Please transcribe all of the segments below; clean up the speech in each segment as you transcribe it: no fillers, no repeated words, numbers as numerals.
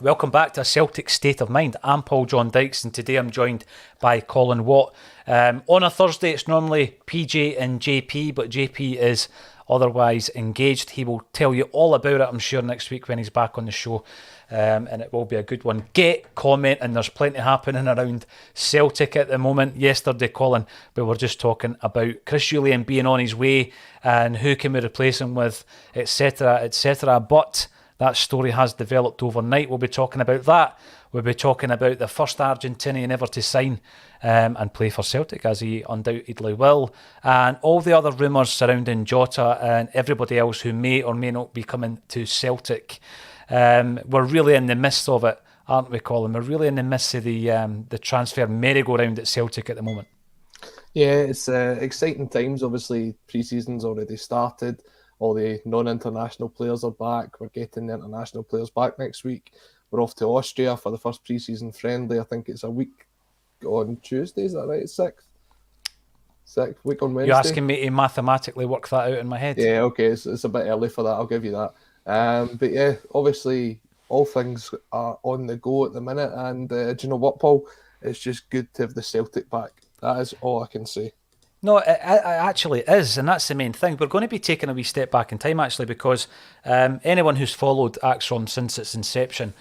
Welcome back to A Celtic State of Mind. I'm Paul John Dykes, and today I'm joined by Colin Watt. On a Thursday, it's normally PJ and JP, but JP is otherwise engaged. He will tell you all about it, I'm sure, next week when he's back on the show, and it will be a good one. Get, comment, and there's plenty happening around Celtic at the moment. Yesterday, Colin, we were just talking about Chris Jullien being on his way and who can we replace him with, etc., etc., but that story has developed overnight. We'll be talking about that. We'll be talking about the first Argentinian ever to sign and play for Celtic, as he undoubtedly will, and all the other rumours surrounding Jota and everybody else who may or may not be coming to Celtic. We're really in the midst of it, aren't we, Colin? We're really in the midst of the transfer merry-go-round at Celtic at the moment. Yeah, it's exciting times. Obviously, pre-season's already started. All the non-international players are back. We're getting the international players back next week. We're off to Austria for the first pre-season friendly. I think it's a week on Tuesday, is that right? 6th week on Wednesday. You're asking me to mathematically work that out in my head? Yeah, okay, it's a bit early for that, I'll give you that. But yeah, obviously, all things are on the go at the minute. And do you know what, Paul? It's just good to have the Celtic back. That is all I can say. No, it actually is, and that's the main thing. We're going to be taking a wee step back in time, actually, because anyone who's followed AXOM since its inception,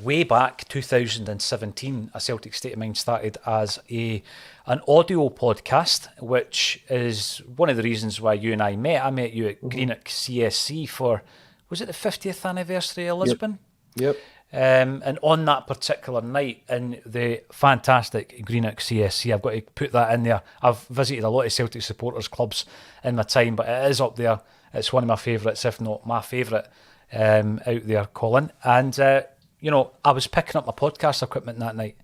way back 2017, A Celtic State of Mind started as an audio podcast, which is one of the reasons why you and I met. I met you at Greenock CSC for, was it the 50th anniversary of Lisbon? Yep. And on that particular night in the fantastic Greenock CSC, I've got to put that in there. I've visited a lot of Celtic supporters clubs in my time, but it is up there. It's one of my favourites, if not my favourite, out there, Colin. And, I was picking up my podcast equipment that night,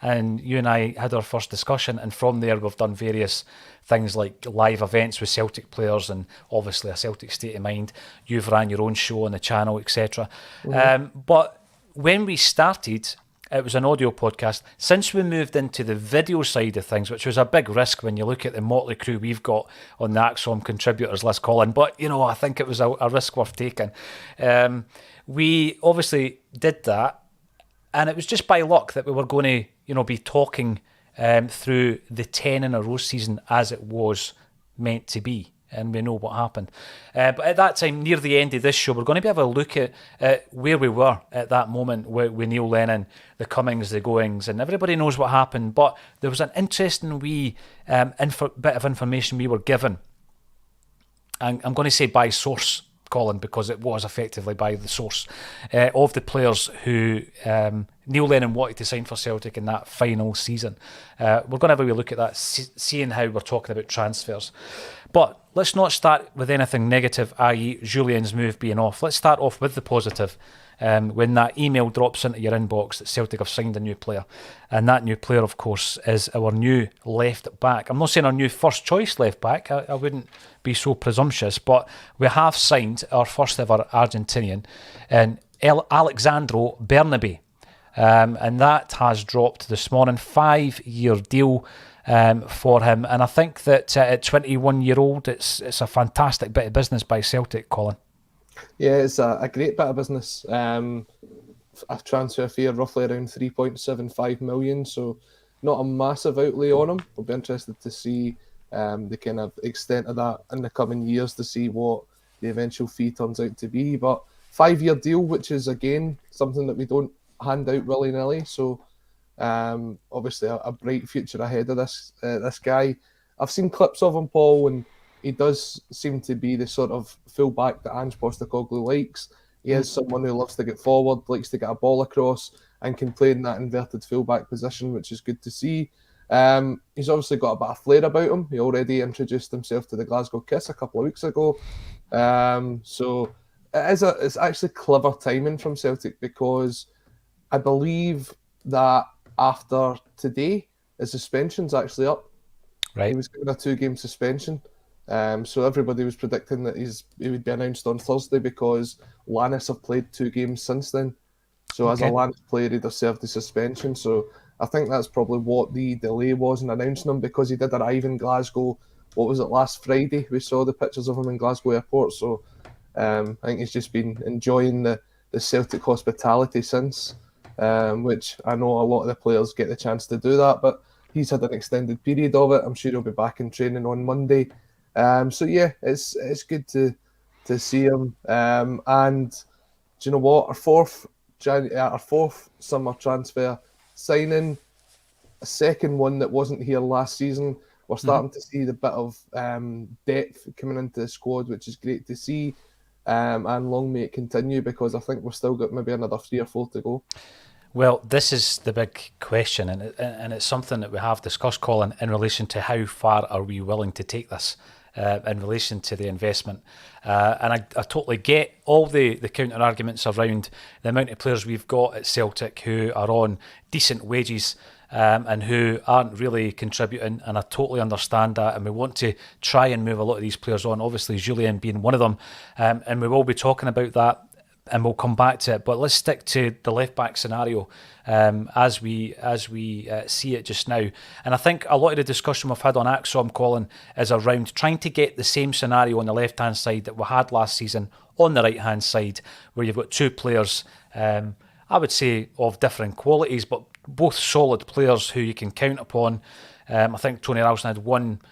and you and I had our first discussion, and from there we've done various things like live events with Celtic players and obviously A Celtic State of Mind. You've ran your own show on the channel, etc. But when we started, it was an audio podcast. Since we moved into the video side of things, which was a big risk when you look at the motley crew we've got on the AXOM contributors list, Colin, but, I think it was a risk worth taking. We obviously did that, and it was just by luck that we were going to, be talking through the 10 in a row season as it was meant to be. And we know what happened. But at that time, near the end of this show, we're going to be able to look at where we were at that moment with Neil Lennon, the comings, the goings, and everybody knows what happened. But there was an interesting wee bit of information we were given. And I'm going to say by source, Colin, because it was effectively by the source of the players who Neil Lennon wanted to sign for Celtic in that final season. We're going to have a wee look at that, seeing how we're talking about transfers. But let's not start with anything negative, i.e. Jullien's move being off. Let's start off with the positive. When that email drops into your inbox that Celtic have signed a new player. And that new player, of course, is our new left back. I'm not saying our new first choice left back. I wouldn't be so presumptuous, but we have signed our first ever Argentinian in Alexandro Bernabei. And that has dropped this morning. 5-year deal for him. And I think that at 21-year-old, it's a fantastic bit of business by Celtic, Colin. Yeah, it's a great bit of business. A transfer fee of roughly around 3.75 million, so not a massive outlay on him. We'll be interested to see the kind of extent of that in the coming years to see what the eventual fee turns out to be. But 5-year deal, which is again something that we don't hand out willy-nilly. So obviously a bright future ahead of this guy. I've seen clips of him, Paul, and he does seem to be the sort of fullback that Ange Postecoglou likes. He is someone who loves to get forward, likes to get a ball across, and can play in that inverted fullback position, which is good to see. He's obviously got a bit of flair about him. He already introduced himself to the Glasgow Kiss a couple of weeks ago. So it's actually clever timing from Celtic, because I believe that after today, his suspension's actually up. Right. He was given a 2-game suspension. So everybody was predicting that he would be announced on Thursday, because Lannis have played 2 games since then. So as a Lannis player, he'd have served the suspension. So I think that's probably what the delay was in announcing him, because he did arrive in Glasgow. What was it, last Friday? We saw the pictures of him in Glasgow airport. So I think he's just been enjoying the the Celtic hospitality since, which I know a lot of the players get the chance to do that, but he's had an extended period of it. I'm sure he'll be back in training on Monday. So yeah, it's good to see him. And do you know what? Our fourth summer transfer signing, a second one that wasn't here last season. We're starting to see the bit of depth coming into the squad, which is great to see. And long may it continue, because I think we've still got maybe another 3 or 4 to go. Well, this is the big question, and it's something that we have discussed, Colin, in relation to how far are we willing to take this in relation to the investment. And I totally get all the counter arguments around the amount of players we've got at Celtic who are on decent wages and who aren't really contributing, and I totally understand that, and we want to try and move a lot of these players on, obviously Jullien being one of them, and we will be talking about that, and we'll come back to it. But let's stick to the left back scenario as we see it just now. And I think a lot of the discussion we've had on AXOM, Colin, is around trying to get the same scenario on the left hand side that we had last season on the right hand side, where you've got 2 players, I would say of different qualities, but both solid players who you can count upon. I think Tony Ralston had one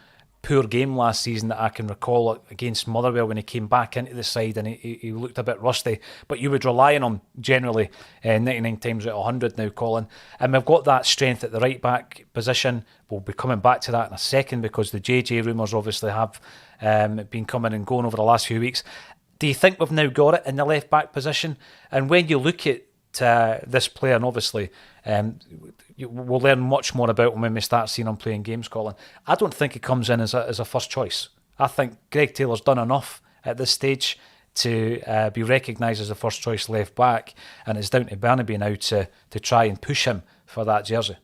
poor game last season that I can recall against Motherwell when he came back into the side, and he looked a bit rusty, but you would rely on him generally 99 times out of 100 now, Colin. And we've got that strength at the right back position. We'll be coming back to that in a second, because the JJ rumours obviously have been coming and going over the last few weeks. Do you think we've now got it in the left back position? And when you look at this player, and obviously we'll learn much more about him when we start seeing him playing games, Colin, I don't think he comes in as a first choice. I think Greg Taylor's done enough at this stage to be recognised as a first choice left back, and it's down to Bernabei now to try and push him for that jersey.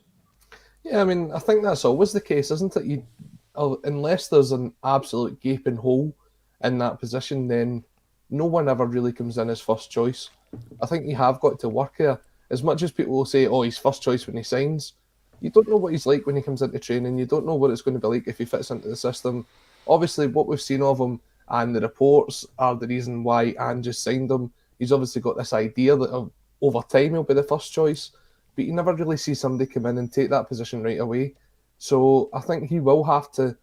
Yeah, I mean, I think that's always the case, isn't it? Unless there's an absolute gaping hole in that position, then no one ever really comes in as first choice. I think you have got to work here. As much as people will say, oh, he's first choice when he signs, you don't know what he's like when he comes into training. You don't know what it's going to be like if he fits into the system. Obviously, what we've seen of him and the reports are the reason why Ange just signed him. He's obviously got this idea that over time he'll be the first choice, but you never really see somebody come in and take that position right away. So I think he will have to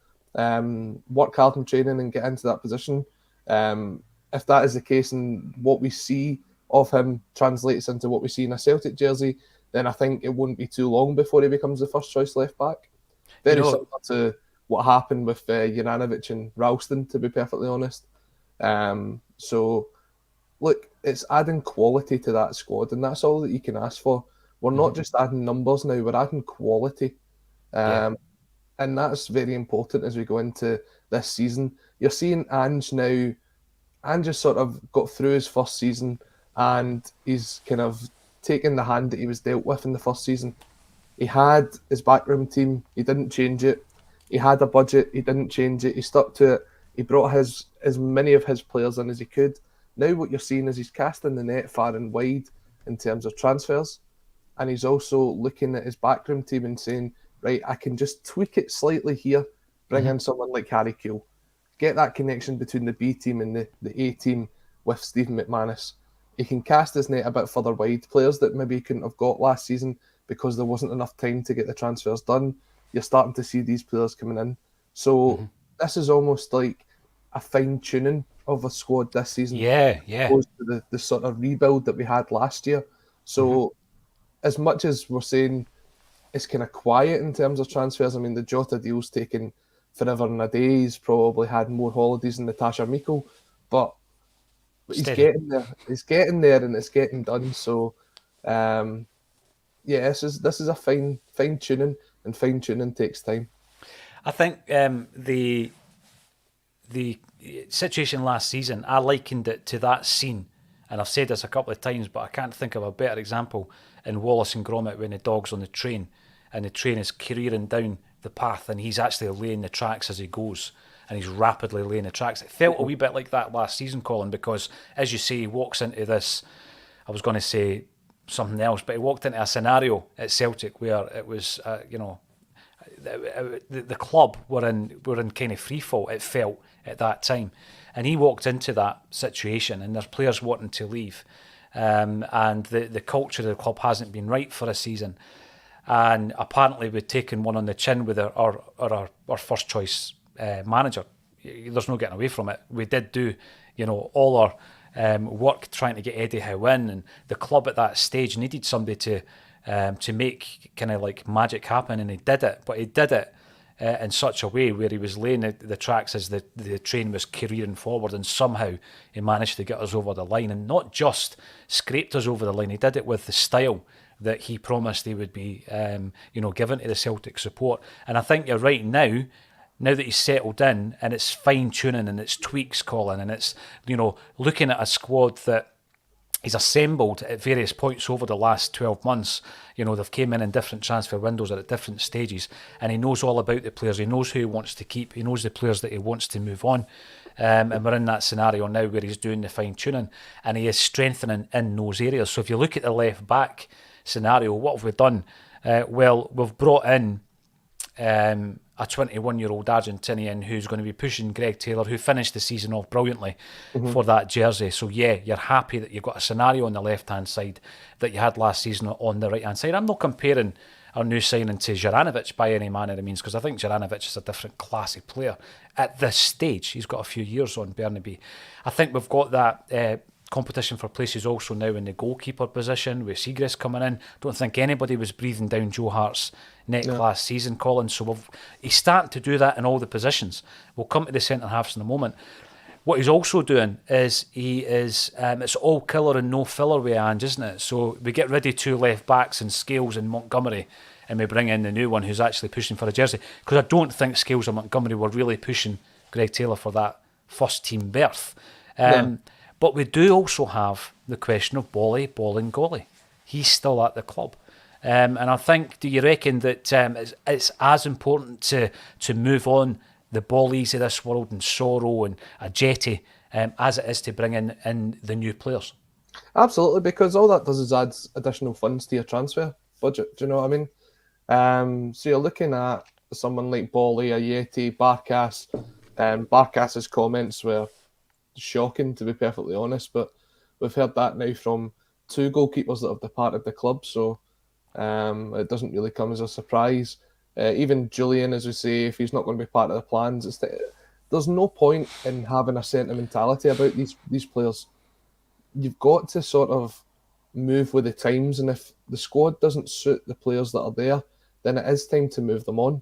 work hard in training and get into that position. If that is the case and what we see of him translates into what we see in a Celtic jersey, then I think it won't be too long before he becomes the first choice left back. Very similar to what happened with Juranovic and Ralston, to be perfectly honest. So, look, it's adding quality to that squad, and that's all that you can ask for. We're not just adding numbers now, we're adding quality. And that's very important as we go into this season. You're seeing Ange now. Ange just sort of got through his first season, and he's kind of taken the hand that he was dealt with in the first season. He had his backroom team, he didn't change it. He had a budget, he didn't change it. He stuck to it. He brought as many of his players in as he could. Now what you're seeing is he's casting the net far and wide in terms of transfers, and he's also looking at his backroom team and saying, right, I can just tweak it slightly here, bring in someone like Harry Kewell, get that connection between the B team and the A team with Stephen McManus. He can cast his net a bit further wide. Players that maybe he couldn't have got last season because there wasn't enough time to get the transfers done, you're starting to see these players coming in. So this is almost like a fine-tuning of a squad this season. Yeah. Opposed to the sort of rebuild that we had last year. So as much as we're saying it's kind of quiet in terms of transfers, I mean, the Jota deal's taken forever and a day. He's probably had more holidays than Natasha Mikel, but he's getting there. He's getting there, and it's getting done. So, this is a fine tuning, and fine tuning takes time. I think the situation last season, I likened it to that scene, and I've said this a couple of times, but I can't think of a better example in Wallace and Gromit when the dog's on the train, and the train is careering down the path, and he's actually laying the tracks as he goes, and he's rapidly laying the tracks. It felt a wee bit like that last season, Colin, because as you say, he walks into this, I was going to say something else, but he walked into a scenario at Celtic where it was, the club were in kind of free fall, it felt at that time, and he walked into that situation, and there's players wanting to leave, and the culture of the club hasn't been right for a season. And apparently we've taken one on the chin with our first choice manager. There's no getting away from it. We did do, all our work trying to get Eddie Howe in, and the club at that stage needed somebody to make kind of like magic happen, and he did it. But he did it in such a way where he was laying the tracks as the train was careering forward, and somehow he managed to get us over the line, and not just scraped us over the line. He did it with the style that he promised he would be, given to the Celtic support. And I think you're right now that he's settled in, and it's fine tuning and it's tweaks, Colin, and it's looking at a squad that he's assembled at various points over the last 12 months. They've came in different transfer windows at different stages, and he knows all about the players. He knows who he wants to keep. He knows the players that he wants to move on. And we're in that scenario now where he's doing the fine tuning, and he is strengthening in those areas. So if you look at the left back scenario, what have we done? Well, we've brought in a 21-year-old Argentinian who's going to be pushing Greg Taylor, who finished the season off brilliantly for that jersey. So yeah, you're happy that you've got a scenario on the left-hand side that you had last season on the right-hand side. I'm not comparing our new signing to Juranovic by any manner of means, because I think Juranovic is a different classy player at this stage. He's got a few years on Bernabei. I think we've got that competition for places also now in the goalkeeper position with Seagrass coming in. Don't think anybody was breathing down Joe Hart's neck last season, Colin. So he's starting to do that in all the positions. We'll come to the centre halves in a moment. What he's also doing is it's all killer and no filler with Ange, isn't it? So we get rid of two left backs and Scales and Montgomery, and we bring in the new one who's actually pushing for a jersey. Because I don't think Scales and Montgomery were really pushing Greg Taylor for that first team berth. But we do also have the question of Bolly, Golly. He's still at the club. And I think, do you reckon that it's as important to move on the Bollies of this world and Sorrow and a Jetty as it is to bring in the new players? Absolutely, because all that does is add additional funds to your transfer budget. Do you know what I mean? So you're looking at someone like Bolly, Ayeti, Barkas. Barkas's comments were shocking, to be perfectly honest, but we've heard that now from two goalkeepers that have departed the club, so it doesn't really come as a surprise. Even Jullien, as we say, if he's not going to be part of the plans, there's no point in having a sentimentality about these players. You've got to sort of move with the times, and if the squad doesn't suit the players that are there, then it is time to move them on.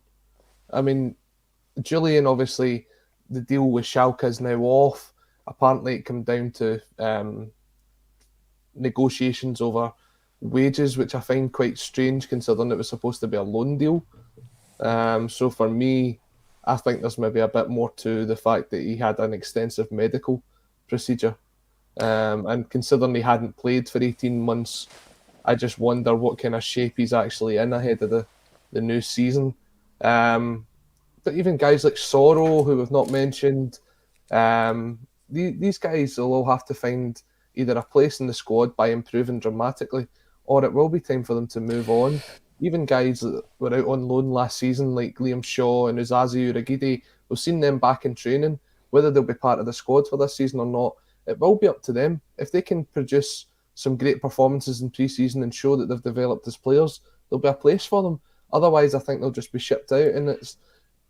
I mean, Jullien, obviously, the deal with Schalke is now off. Apparently, it came down to negotiations over wages, which I find quite strange considering it was supposed to be a loan deal. So for me, I think there's maybe a bit more to the fact that he had an extensive medical procedure. And considering he hadn't played for 18 months, I just wonder what kind of shape he's actually in ahead of the new season. But even guys like Sorrow, who we've not mentioned, these guys will all have to find either a place in the squad by improving dramatically, or it will be time for them to move on. Even guys that were out on loan last season, like Liam Shaw and Uzazi Uragidi, we've seen them back in training. Whether they'll be part of the squad for this season or not, it will be up to them. If they can produce some great performances in pre-season and show that they've developed as players, there'll be a place for them. Otherwise, I think they'll just be shipped out, and it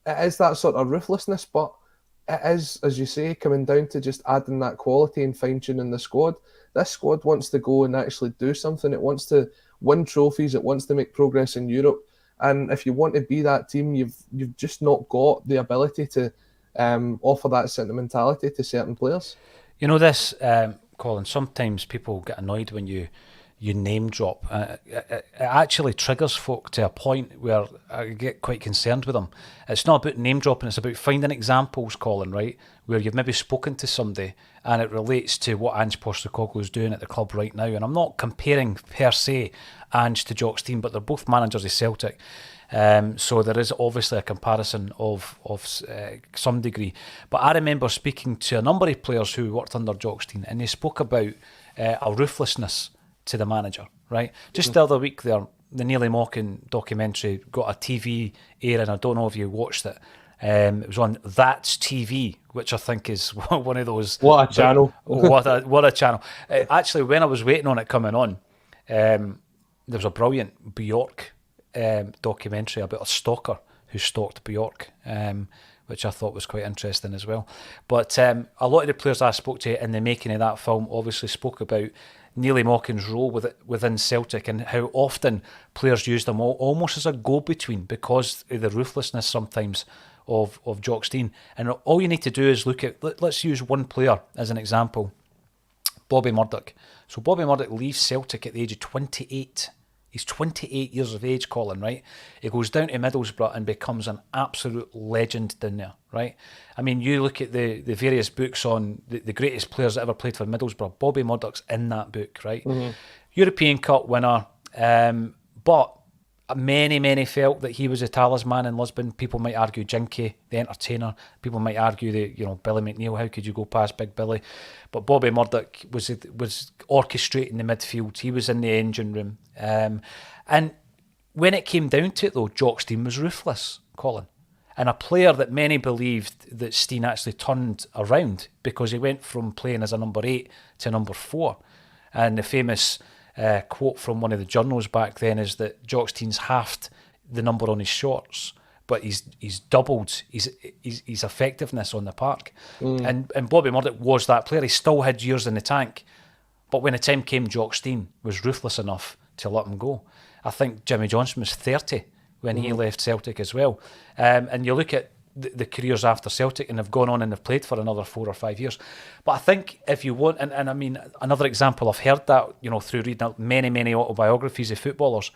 is that sort of ruthlessness, but it is, as you say, coming down to just adding that quality and fine-tuning the squad. This squad wants to go and actually do something. It wants to win trophies. It wants to make progress in Europe. And if you want to be that team, you've just not got the ability to offer that sentimentality to certain players. You know this, Colin, sometimes people get annoyed when you name drop. It actually triggers folk to a point where I get quite concerned with them. It's not about name dropping, it's about finding examples, Colin, right, where you've maybe spoken to somebody and it relates to what Ange Postecoglou is doing at the club right now. And I'm not comparing per se Ange to Jock Stein, but they're both managers of Celtic. So there is obviously a comparison of some degree. But I remember speaking to a number of players who worked under Jock Stein, and they spoke about a ruthlessness to the manager, right? Just the other week there, the Nearly Mocking documentary got a TV air, and I don't know if you watched it, It was on That's TV, which I think is one of those. What a channel. What a channel. Actually, when I was waiting on it coming on, there was a brilliant Bjork documentary about a stalker who stalked Bjork, which I thought was quite interesting as well. But a lot of the players I spoke to in the making of that film obviously spoke about Neil Mockin's role within Celtic and how often players used him almost as a go-between because of the ruthlessness sometimes of Jock Stein. And all you need to do is look at, let's use one player as an example, Bobby Murdoch. So Bobby Murdoch leaves Celtic at the age of 28. He's 28 years of age, Colin, right? He goes down to Middlesbrough and becomes an absolute legend down there, right? I mean, you look at the various books on the greatest players that ever played for Middlesbrough. Bobby Murdoch's in that book, right? Mm-hmm. European Cup winner, but many felt that he was a talisman in Lisbon. People might argue Jinky, the entertainer. People might argue that, Billy McNeil, how could you go past Big Billy? But Bobby Murdoch was orchestrating the midfield. He was in the engine room. And when it came down to it, though, Jock Stein was ruthless, Colin. And a player that many believed that Stein actually turned around because he went from playing as a number 8 to number 4. And the famous quote from one of the journals back then is that Jock Stein's halved the number on his shorts, but he's doubled his effectiveness on the park. And Bobby Murdoch was that player. He still had years in the tank, but when the time came, Jock Stein was ruthless enough to let him go. I think Jimmy Johnson was 30 when he left Celtic as well. And you look at the careers after Celtic and have gone on and have played for another 4 or 5 years. But I think if you want, and I mean, another example, I've heard that, through reading many autobiographies of footballers,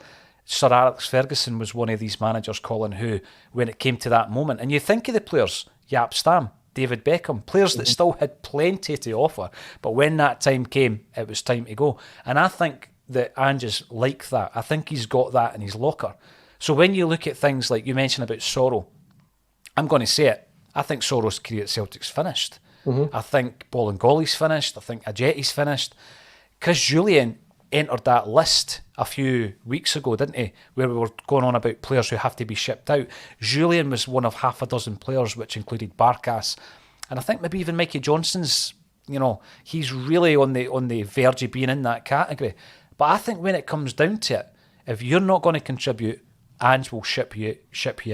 Sir Alex Ferguson was one of these managers, Colin, who, when it came to that moment, and you think of the players, Jaap Stam, David Beckham, players that still had plenty to offer, but when that time came, it was time to go. And I think that Ange is like that. I think he's got that in his locker. So when you look at things like you mentioned about Sorrow, I'm going to say it. I think Sorrow's career at Celtic's finished. I think Bolingoli's finished. I think Ajeti's finished. Chris Jullien entered that list a few weeks ago, didn't he? Where we were going on about players who have to be shipped out. Jullien was one of half a dozen players, which included Barkas. And I think maybe even Mikey Johnson's, he's really on the verge of being in that category. But I think when it comes down to it, if you're not going to contribute, Ange will ship you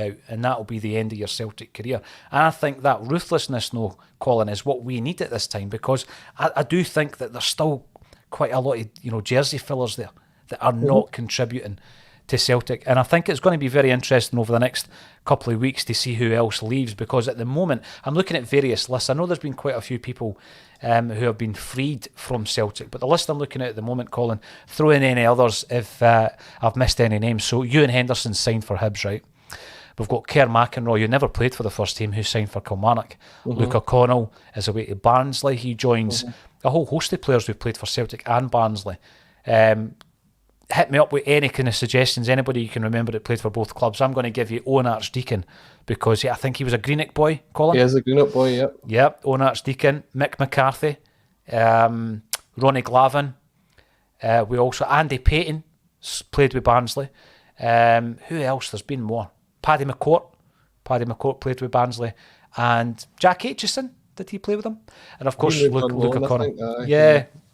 out, and that will be the end of your Celtic career. And I think that ruthlessness, Colin, is what we need at this time, because I do think that there's still quite a lot of jersey fillers there that are not contributing to Celtic. And I think it's going to be very interesting over the next couple of weeks to see who else leaves, because at the moment I'm looking at various lists. I know there's been quite a few people who have been freed from Celtic, but the list I'm looking at the moment, Colin, throw in any others if I've missed any names. So Ewan Henderson signed for Hibs, right? We've got Kerr McInroy, who never played for the first team, who signed for Kilmarnock. Luke O'Connell is away to Barnsley. He joins a whole host of players who've played for Celtic and Barnsley. Hit me up with any kind of suggestions, anybody you can remember that played for both clubs. I'm going to give you Owen Archdeacon, because I think he was a Greenock boy, Colin. He is a Greenock boy, yep. Yep, Owen Archdeacon, Mick McCarthy, Ronnie Glavin. We also, Andy Payton played with Barnsley. Who else? There's been more. Paddy McCourt played with Barnsley. And Jack Aitchison, did he play with them? And of course, Luke O'Connell.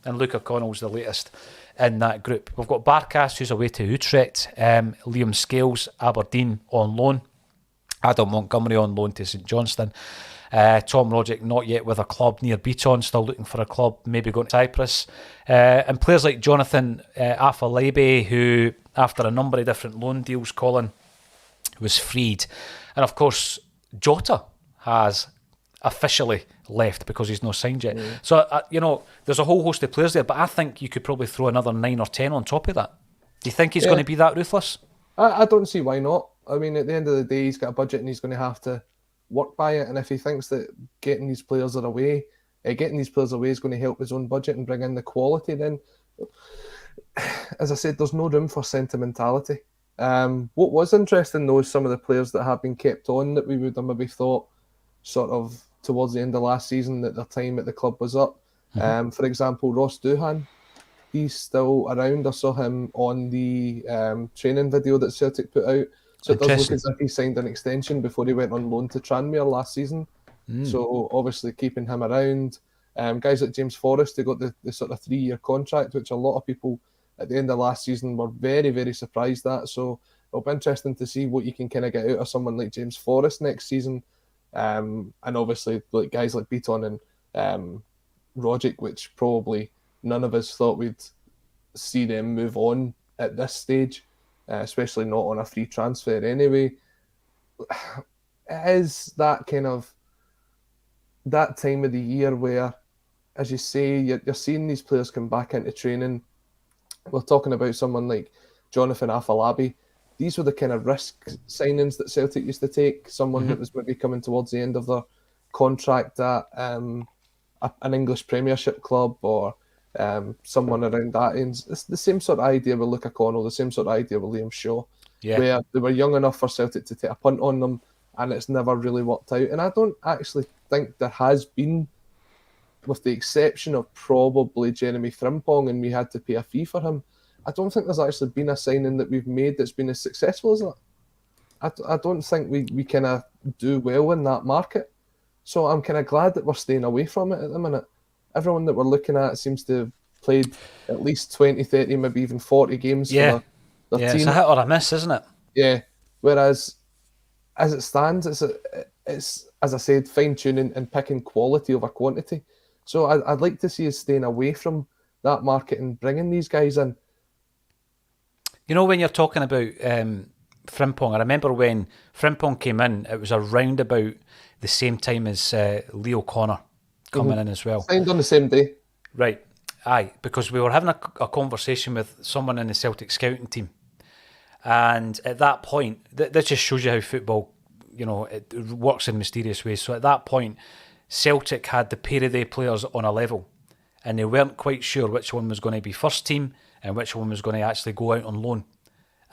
And Luke O'Connell's the latest in that group. We've got Barkas, who's away to Utrecht. Liam Scales, Aberdeen on loan. Adam Montgomery on loan to St Johnstone. Tom Roderick not yet with a club near Beaton, still looking for a club, maybe going to Cyprus. And players like Jonathan Afalabi, who after a number of different loan deals, Colin, was freed. And of course, Jota has officially left because he's not signed yet. So, there's a whole host of players there, but I think you could probably throw another 9 or 10 on top of that. Do you think he's going to be that ruthless? I don't see why not. I mean, at the end of the day, he's got a budget and he's going to have to work by it. And if he thinks that getting these players away is going to help his own budget and bring in the quality, then, as I said, there's no room for sentimentality. What was interesting, though, is some of the players that have been kept on that we would have maybe thought sort of towards the end of last season that their time at the club was up. For example, Ross Doohan, he's still around. I saw him on the training video that Celtic put out. So it does look as if he signed an extension before he went on loan to Tranmere last season. So obviously keeping him around. Guys like James Forrest, they got the sort of 3-year contract, which a lot of people at the end of last season were very, very surprised at. So it'll be interesting to see what you can kind of get out of someone like James Forrest next season. And obviously like guys like Beaton and Rogic, which probably none of us thought we'd see them move on at this stage, especially not on a free transfer anyway. It is that kind of that time of the year where, as you say, you're seeing these players come back into training. We're talking about someone like Jonathan Afolabi. These were the kind of risk signings that Celtic used to take. Someone that was maybe coming towards the end of their contract at an English Premiership club or someone around that end. It's the same sort of idea with Luke O'Connell, the same sort of idea with Liam Shaw, where they were young enough for Celtic to take a punt on them and it's never really worked out. And I don't actually think there has been, with the exception of probably Jeremy Frimpong, and we had to pay a fee for him. I don't think there's actually been a signing that we've made that's been as successful as that. I don't think we kind of do well in that market. So I'm kind of glad that we're staying away from it at the minute. Everyone that we're looking at seems to have played at least 20, 30, maybe even 40 games for their team. It's a hit or a miss, isn't it? Yeah. Whereas, as it stands, it's as I said, fine-tuning and picking quality over quantity. So I'd like to see us staying away from that market and bringing these guys in. You know, when you're talking about Frimpong, I remember when Frimpong came in, it was around about the same time as Leo Connor coming in as well. Signed on the same day. Right. Aye, because we were having a conversation with someone in the Celtic scouting team. And at that point, that just shows you how football, it works in mysterious ways. So at that point, Celtic had the pair of their players on a level and they weren't quite sure which one was going to be first team and which one was going to actually go out on loan.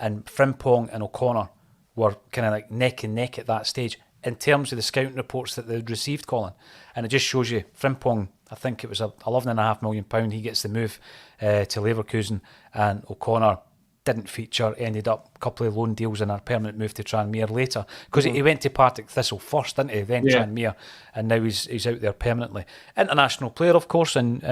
And Frimpong and O'Connor were kind of like neck and neck at that stage in terms of the scouting reports that they'd received, Colin. And it just shows you, Frimpong, I think it was £11.5 million, he gets the move to Leverkusen, and O'Connor didn't feature, ended up a couple of loan deals and a permanent move to Tranmere later. Because he went to Partick Thistle first, didn't he? Then Tranmere, and now he's out there permanently. International player, of course, and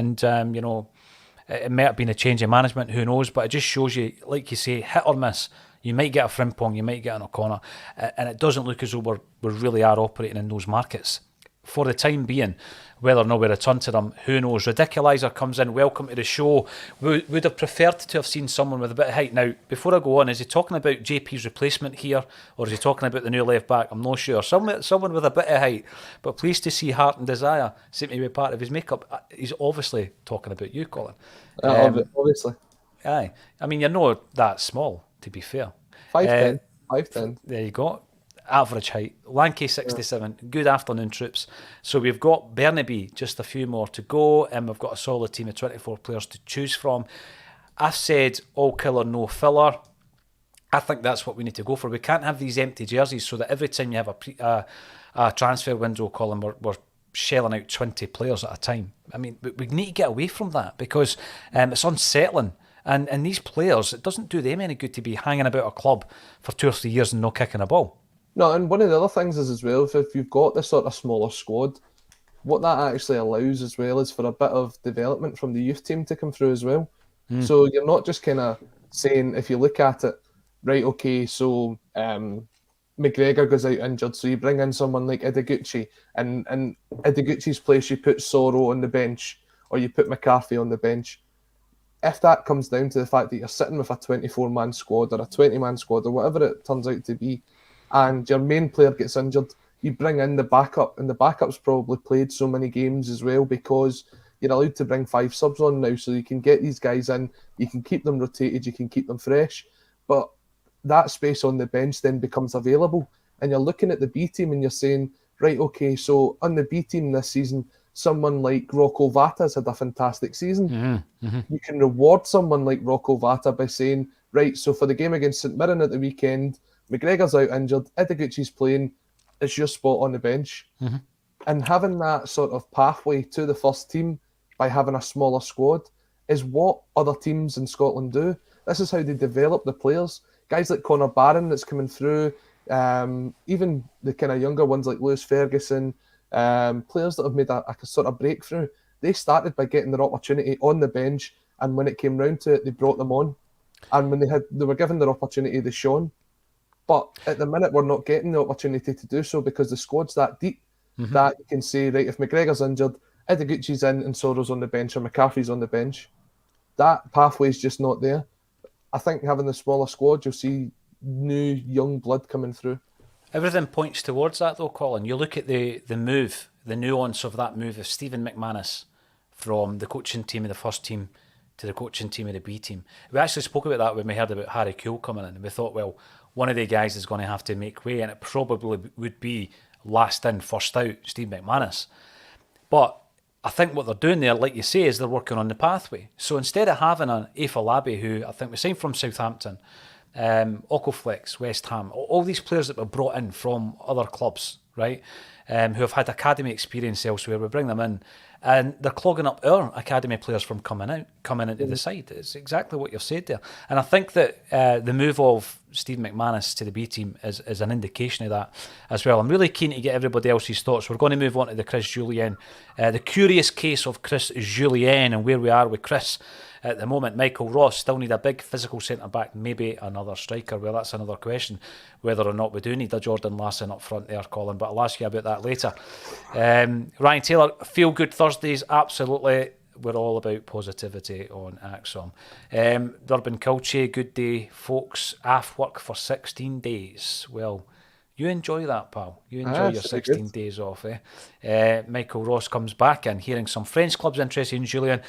it may have been a change of management, who knows, but it just shows you, like you say, hit or miss. You might get a Frimpong, you might get an O'Connor, and it doesn't look as though we really are operating in those markets. For the time being, whether or not we return to them, who knows? Radicalizer comes in, welcome to the show. Would have preferred to have seen someone with a bit of height. Now, before I go on, is he talking about JP's replacement here, or is he talking about the new left back? I'm not sure. Someone with a bit of height, but pleased to see Heart and Desire seem to be part of his makeup. He's obviously talking about you, Colin. Obviously. Aye. I mean, you're not that small, to be fair. 5'10". 5'10". There you go. Average height. Lanky 67. Good afternoon, troops. So we've got Bernabei, just a few more to go, and we've got a solid team of 24 players to choose from. I've said all killer, no filler. I think that's what we need to go for. We can't have these empty jerseys so that every time you have a transfer window, Colin, we're shelling out 20 players at a time. I mean, we need to get away from that because it's unsettling. And these players, it doesn't do them any good to be hanging about a club for 2 or 3 years and not kicking a ball. No, and one of the other things is as well, if you've got this sort of smaller squad, what that actually allows as well is for a bit of development from the youth team to come through as well. So you're not just kind of saying, if you look at it, right, okay, so McGregor goes out injured, so you bring in someone like Ideguchi, and in Ideguchi's place you put Soro on the bench, or you put McCarthy on the bench. If that comes down to the fact that you're sitting with a 24-man squad or a 20-man squad or whatever it turns out to be, and your main player gets injured, you bring in the backup, and the backup's probably played so many games as well because you're allowed to bring 5 subs on now, so you can get these guys in, you can keep them rotated, you can keep them fresh, but that space on the bench then becomes available, and you're looking at the B team and you're saying, right, okay, so on the B team this season, someone like Rocco Vata's had a fantastic season. You can reward someone like Rocco Vata by saying, right, so for the game against St Mirren at the weekend, McGregor's out injured, Ideguchi's playing, it's your spot on the bench. And having that sort of pathway to the first team by having a smaller squad is what other teams in Scotland do. This is how they develop the players. guys like Connor Barron that's coming through, even the kind of younger ones like Lewis Ferguson, players that have made a sort of breakthrough. They started by getting their opportunity on the bench, and when it came round to it, they brought them on. And when they were given their opportunity, they shone. But at the minute, we're not getting the opportunity to do so because the squad's that deep that you can say, right, if McGregor's injured, Ideguchi's in and Soro's on the bench or McCarthy's on the bench. That pathway's just not there. I think having the smaller squad, you'll see new young blood coming through. Everything points towards that, though, Colin. You look at the move, the nuance of that move of Stephen McManus from the coaching team of the first team to the coaching team of the B team. We actually spoke about that when we heard about Harry Kewell coming in, and we thought, well, one of the guys is going to have to make way, and it probably would be last in, first out, Steve McManus. But I think what they're doing there, like you say, is they're working on the pathway. So instead of having an Afolabi, who I think we signed from Southampton, Okoflex, West Ham, all these players that were brought in from other clubs, right, who have had academy experience elsewhere, we bring them in, and they're clogging up our academy players from coming into the side. It's exactly what you've said there. And I think that the move of Steve McManus to the B team is an indication of that as well. I'm really keen to get everybody else's thoughts. We're going to move on to the Chris Jullien, the curious case of Chris Jullien and where we are with Chris at the moment. Michael Ross still need a big physical centre-back, maybe another striker. Well, that's another question, whether or not we do need a Jordan Larsson up front there, Colin, but I'll ask you about that later. Ryan Taylor, feel good Thursdays, absolutely. We're all about positivity on Axom. Durban Culche, good day, folks. Off work for 16 days. Well, you enjoy that, pal. You enjoy your 16 days off, eh? Michael Ross comes back in, hearing some French clubs interested in Jullien.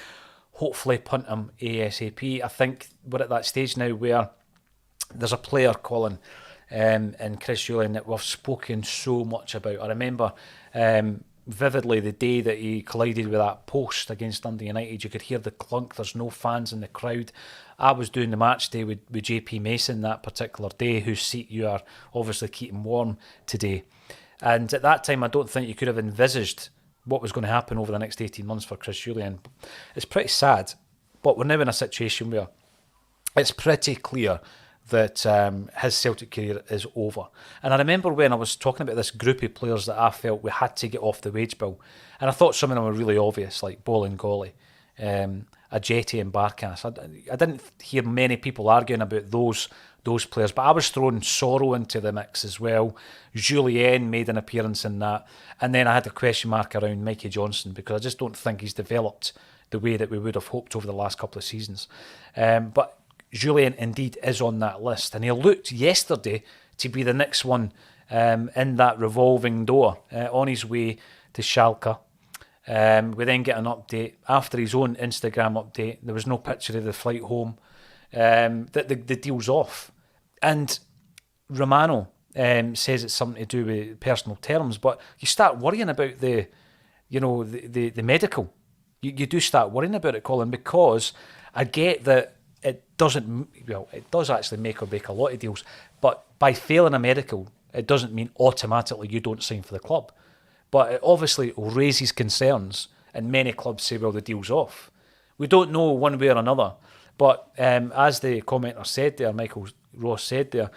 Hopefully punt him ASAP. I think we're at that stage now where there's a player, Colin, and Chris Jullien, that we've spoken so much about. I remember vividly the day that he collided with that post against Dundee United. You could hear the clunk. There's no fans in the crowd. I was doing the match day with JP Mason that particular day, whose seat you are obviously keeping warm today. And at that time, I don't think you could have envisaged what was going to happen over the next 18 months for Chris Jullien. It's pretty sad, but we're now in a situation where it's pretty clear that his Celtic career is over. And I remember when I was talking about this group of players that I felt we had to get off the wage bill, and I thought some of them were really obvious, like Bolingoli, Ajeti and Barkas. I didn't hear many people arguing about those players, but I was throwing Soro into the mix as well. Jullien made an appearance in that, and then I had a question mark around Mikey Johnson because I just don't think he's developed the way that we would have hoped over the last couple of seasons. But Jullien indeed is on that list, and he looked yesterday to be the next one in that revolving door on his way to Schalke. We then get an update after his own Instagram update. There was no picture of the flight home. That the deal's off, and Romano says it's something to do with personal terms. But you start worrying about the medical. You do start worrying about it, Colin, because I get that it doesn't. Well, it does actually make or break a lot of deals. But by failing a medical, it doesn't mean automatically you don't sign for the club. But it obviously raises concerns, and many clubs say, well, the deal's off. We don't know one way or another. But as the commenter said there, Michael Ross said there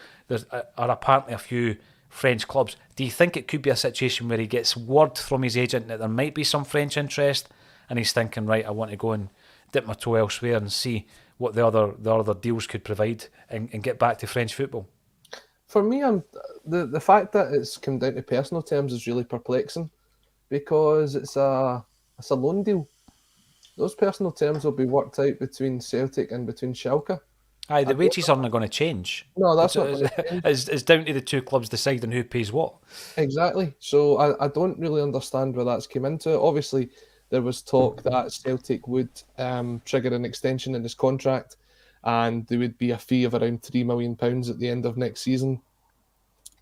are apparently a few French clubs. Do you think it could be a situation where he gets word from his agent that there might be some French interest, and he's thinking, right, I want to go and dip my toe elsewhere and see what the other deals could provide and get back to French football? For me, the fact that it's come down to personal terms is really perplexing, because it's a loan deal. Those personal terms will be worked out between Celtic and between Schalke. Aye, the wages aren't going to change. No, that's not going to change. It's down to the two clubs deciding who pays what. Exactly. So I don't really understand where that's come into. Obviously, there was talk that Celtic would trigger an extension in his contract, and there would be a fee of around £3 million at the end of next season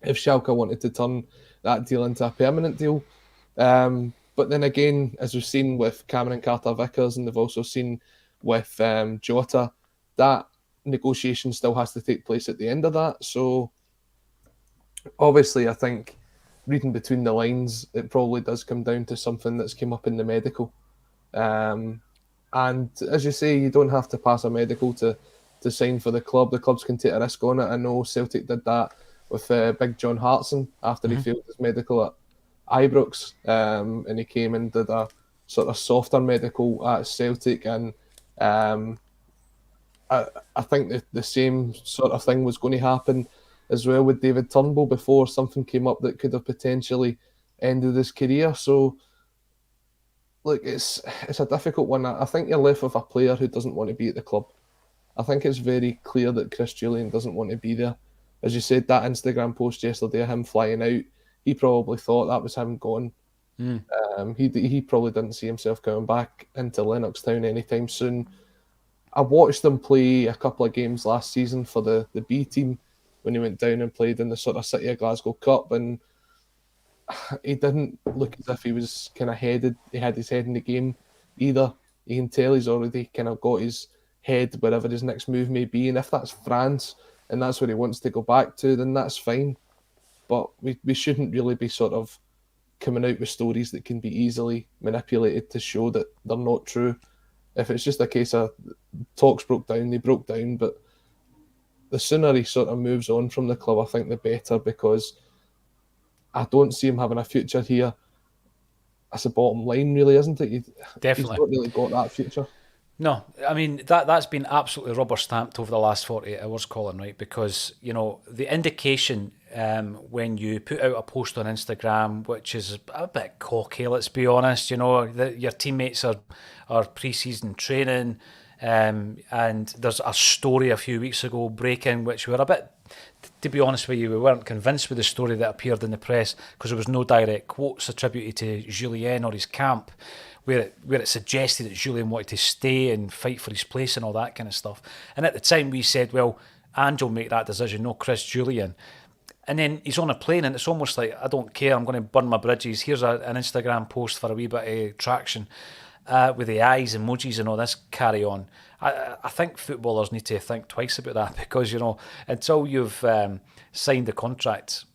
if Schalke wanted to turn that deal into a permanent deal. But then again, as we've seen with Cameron Carter-Vickers, and they've also seen with Jota, that negotiation still has to take place at the end of that. So obviously, I think reading between the lines, it probably does come down to something that's come up in the medical. And as you say, you don't have to pass a medical to to sign for the club. The clubs can take a risk on it. I know Celtic did that with Big John Hartson after he failed his medical at Ibrox, and he came and did a sort of softer medical at Celtic, and I think the same sort of thing was going to happen as well with David Turnbull before something came up that could have potentially ended his career. So, look, it's a difficult one. I think you're left with a player who doesn't want to be at the club. I think it's very clear that Chris Jullien doesn't want to be there. As you said, that Instagram post yesterday of him flying out, he probably thought that was him gone. He probably didn't see himself coming back into Lennoxtown anytime soon. I watched him play a couple of games last season for the B team when he went down and played in the sort of City of Glasgow Cup, and he didn't look as if he was kind of headed. He had his head in the game either. You can tell he's already kind of got his head wherever his next move may be, and if that's France and that's where he wants to go back to, then that's fine. But we shouldn't really be sort of coming out with stories that can be easily manipulated to show that they're not true. If it's just a case of talks broke down, they broke down, but the sooner he sort of moves on from the club, I think the better, because I don't see him having a future here. That's the bottom line, really, isn't it? Definitely. He's not really got that future. No, I mean, that's been absolutely rubber stamped over the last 48 hours, Colin, right? Because, you know, the indication when you put out a post on Instagram, which is a bit cocky, let's be honest, you know, that your teammates are pre-season training, and there's a story a few weeks ago breaking, which we were a bit, to be honest with you, we weren't convinced with the story that appeared in the press because there was no direct quotes attributed to Jullien or his camp, where it suggested that Jullien wanted to stay and fight for his place and all that kind of stuff. And at the time we said, well, Ange will make that decision, no Chris Jullien. And then he's on a plane and it's almost like, I don't care, I'm going to burn my bridges. Here's an Instagram post for a wee bit of traction with the eyes, emojis and all this carry on. I think footballers need to think twice about that because, you know, until you've signed the contract,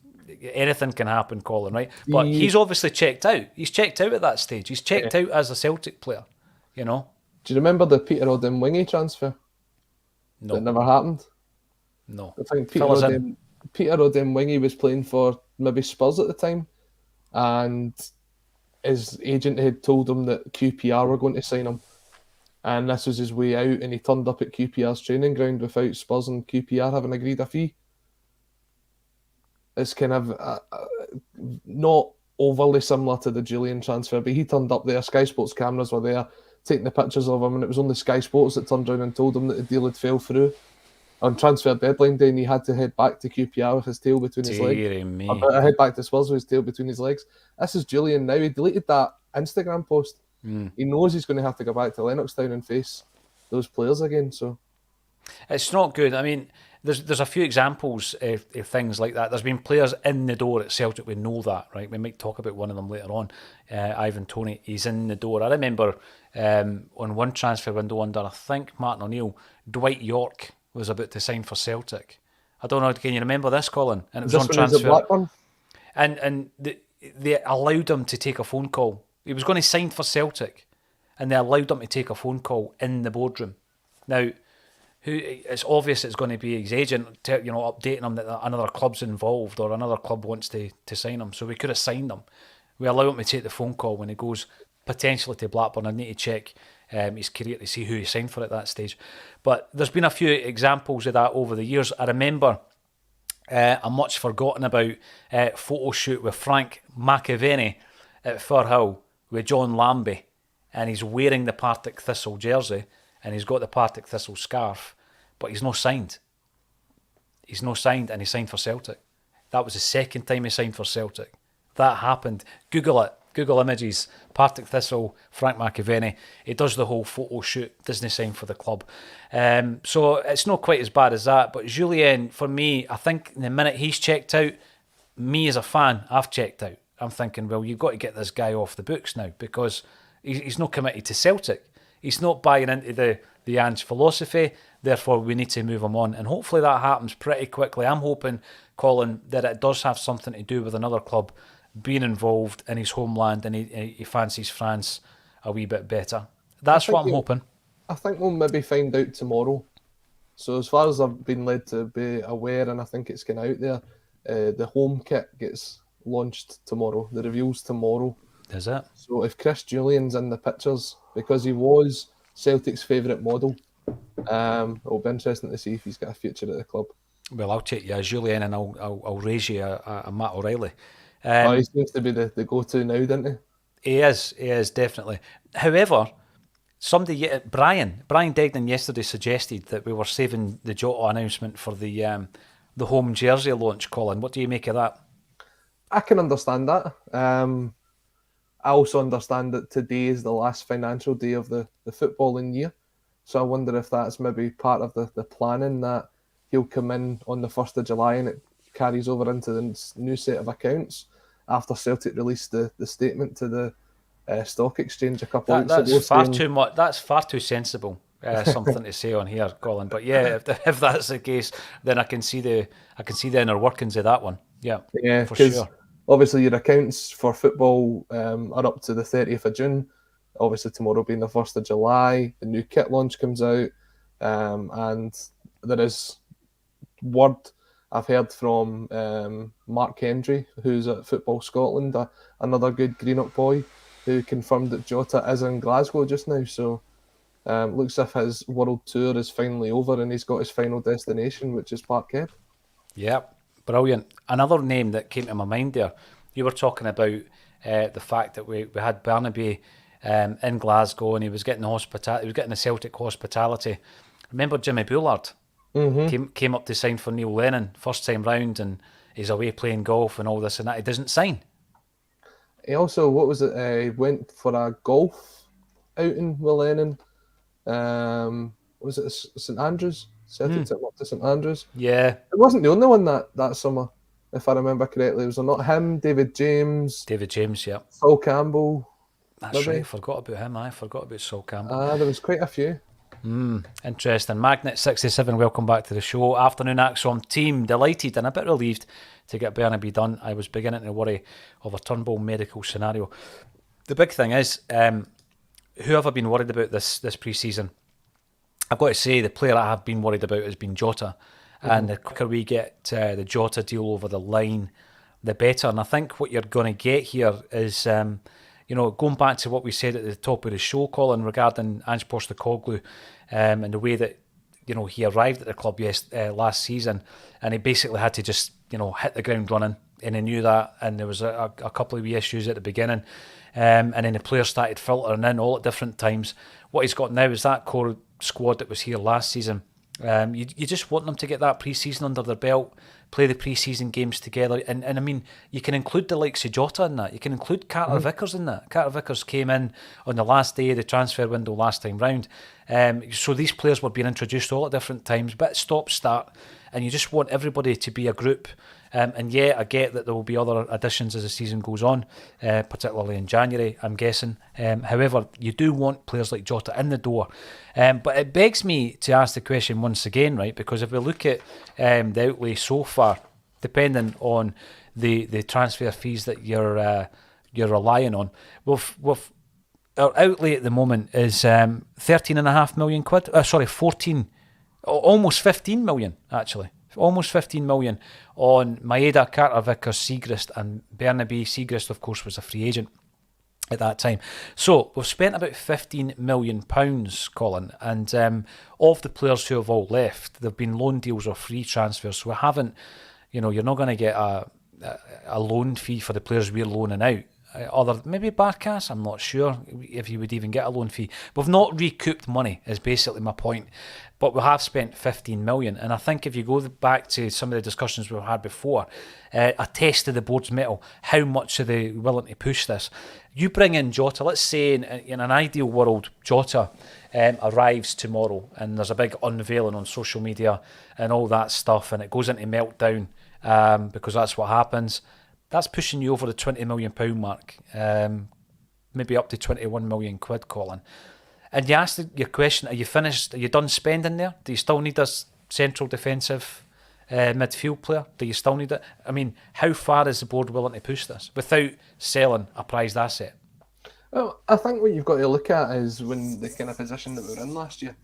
anything can happen, Colin, right? But he's obviously checked out. He's checked out at that stage. He's checked out as a Celtic player, you know. Do you remember the Peter Odemwingie transfer? No. That never happened? No. I think Peter Odemwingie was playing for maybe Spurs at the time, and his agent had told him that QPR were going to sign him. And this was his way out, and he turned up at QPR's training ground without Spurs and QPR having agreed a fee. It's kind of not overly similar to the Jullien transfer, but he turned up there, Sky Sports cameras were there, taking the pictures of him, and it was only Sky Sports that turned around and told him that the deal had fell through. On transfer deadline day, and he had to head back to QPR with his tail between his legs. I head back to Spurs with his tail between his legs. This is Jullien now. He deleted that Instagram post. He knows he's going to have to go back to Lennoxtown and face those players again. So it's not good. I mean, there's a few examples of things like that. There's been players in the door at Celtic. We know that, right? We might talk about one of them later on. Ivan Toney, he's in the door. I remember on one transfer window under, I think, Martin O'Neill, Dwight York was about to sign for Celtic. I don't know, can you remember this, Colin? And it was on transfer. And they allowed him to take a phone call. He was going to sign for Celtic, and they allowed him to take a phone call in the boardroom. Now, it's obvious it's going to be his agent, you know, updating him that another club's involved or another club wants to sign him. So we could have signed him. We allow him to take the phone call when he goes potentially to Blackburn. I need to check his career to see who he signed for at that stage. But there's been a few examples of that over the years. I remember a much forgotten about photo shoot with Frank McAvenny at Firhill with John Lambie, and he's wearing the Partick Thistle jersey and he's got the Partick Thistle scarf, but he's not signed. He's not signed, and he signed for Celtic. That was the second time he signed for Celtic. That happened. Google it. Google images, Partick Thistle, Frank McAvenny. He does the whole photo shoot, doesn't sign for the club. So it's not quite as bad as that. But Jullien, for me, I think the minute he's checked out, me as a fan, I've checked out. I'm thinking, well, you've got to get this guy off the books now because he's not committed to Celtic. He's not buying into the Ange philosophy. Therefore, we need to move him on. And hopefully that happens pretty quickly. I'm hoping, Colin, that it does have something to do with another club being involved in his homeland, and he fancies France a wee bit better. That's what I'm hoping. I think we'll maybe find out tomorrow. So as far as I've been led to be aware, and I think it's going out there, the home kit gets launched tomorrow. The reveal's tomorrow. Is it? So if Chris Jullien's in the pictures, because he was Celtic's favourite model, it'll be interesting to see if he's got a future at the club. Well, I'll take you as Jullien, and I'll raise you a Matt O'Reilly. He seems to be the go-to now, doesn't he? He is definitely. However, Brian Degnan yesterday suggested that we were saving the Jota announcement for the home jersey launch. Colin, what do you make of that? I can understand that. I also understand that today is the last financial day of the footballing year. So I wonder if that's maybe part of the planning, that he'll come in on the 1st of July and it carries over into the new set of accounts after Celtic released the statement to the stock exchange a couple of weeks ago. That's far too much. That's far too sensible. Something to say on here, Colin. But yeah, if that's the case, then I can see the inner workings of that one. Yeah, for sure. Obviously, your accounts for football are up to the 30th of June. Obviously, tomorrow being the 1st of July, the new kit launch comes out, and there is word I've heard from Mark Hendry, who's at Football Scotland, another good Greenock boy, who confirmed that Jota is in Glasgow just now. So looks as if his world tour is finally over and he's got his final destination, which is Parkhead. Yep, brilliant. Another name that came to my mind there, you were talking about the fact that we had Bernabei in Glasgow and he was getting the Celtic hospitality. Remember Jimmy Bullard? Came up to sign for Neil Lennon first time round, and he's away playing golf and all this and that. He doesn't sign. He also, what was it? Went for a golf outing with Lennon. Was it St Andrews? Celtic took him up to St Andrews. Yeah, it wasn't the only one that summer, if I remember correctly. Was it not him? David James, yeah. Saul Campbell. That's maybe? right. I forgot about him. I forgot about Saul Campbell. There was quite a few. Interesting. Magnet67, welcome back to the show. Afternoon Axon team, delighted and a bit relieved to get Bernabei done. I was beginning to worry of a Turnbull medical scenario. The big thing is, who have I been worried about this pre-season? I've got to say, the player I have been worried about has been Jota. And the quicker we get the Jota deal over the line, the better. And I think what you're going to get here is... going back to what we said at the top of the show, Colin, regarding Ange Postecoglou and the way that, he arrived at the club last season, and he basically had to just, hit the ground running, and he knew that, and there was a couple of wee issues at the beginning, and then the players started filtering in all at different times. What he's got now is that core squad that was here last season. You just want them to get that pre-season under their belt, play the pre-season games together, and I mean, you can include the likes of Jota in that. You can include Carter Vickers in that. Carter Vickers came in on the last day of the transfer window last time round, so these players were being introduced all at different times, bit stop-start, and you just want everybody to be a group. And yeah, I get that there will be other additions as the season goes on, particularly in January, I'm guessing. However, you do want players like Jota in the door. But it begs me to ask the question once again, right? Because if we look at the outlay so far, depending on the transfer fees that you're relying on, our outlay at the moment is 13.5 million quid. 14, almost 15 million actually. Almost 15 million on Maeda, Carter Vickers, Siegrist and Bernabei. Siegrist, of course, was a free agent at that time. So we've spent about £15 million, Colin, and of the players who have all left, there have been loan deals or free transfers. So we haven't, you're not going to get a loan fee for the players we're loaning out. Maybe Barkas, I'm not sure if you would even get a loan fee. We've not recouped money, is basically my point. But we have spent 15 million. And I think if you go back to some of the discussions we've had before, a test of the board's mettle, how much are they willing to push this? You bring in Jota, let's say in an ideal world, Jota arrives tomorrow and there's a big unveiling on social media and all that stuff, and it goes into meltdown because that's what happens. That's pushing you over the £20 million mark, maybe up to 21 million quid, Colin. And you asked your question, are you finished? Are you done spending there? Do you still need a central defensive midfield player? Do you still need it? I mean, how far is the board willing to push this without selling a prized asset? Well, I think what you've got to look at is when the kind of position that we were in last year.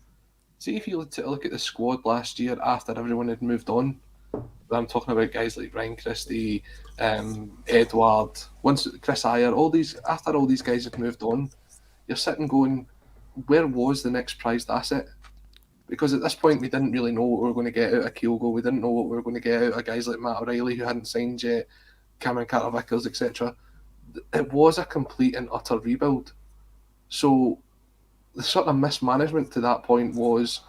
See if you take a look at the squad last year after everyone had moved on. I'm talking about guys like Ryan Christie, Edward, once Chris Ayer, after all these guys had moved on, you're sitting going, where was the next prized asset? Because at this point we didn't really know what we were going to get out of Kyogo. We didn't know what we were going to get out of guys like Matt O'Reilly who hadn't signed yet, Cameron Carter-Vickers, etc. It was a complete and utter rebuild. So the sort of mismanagement to that point was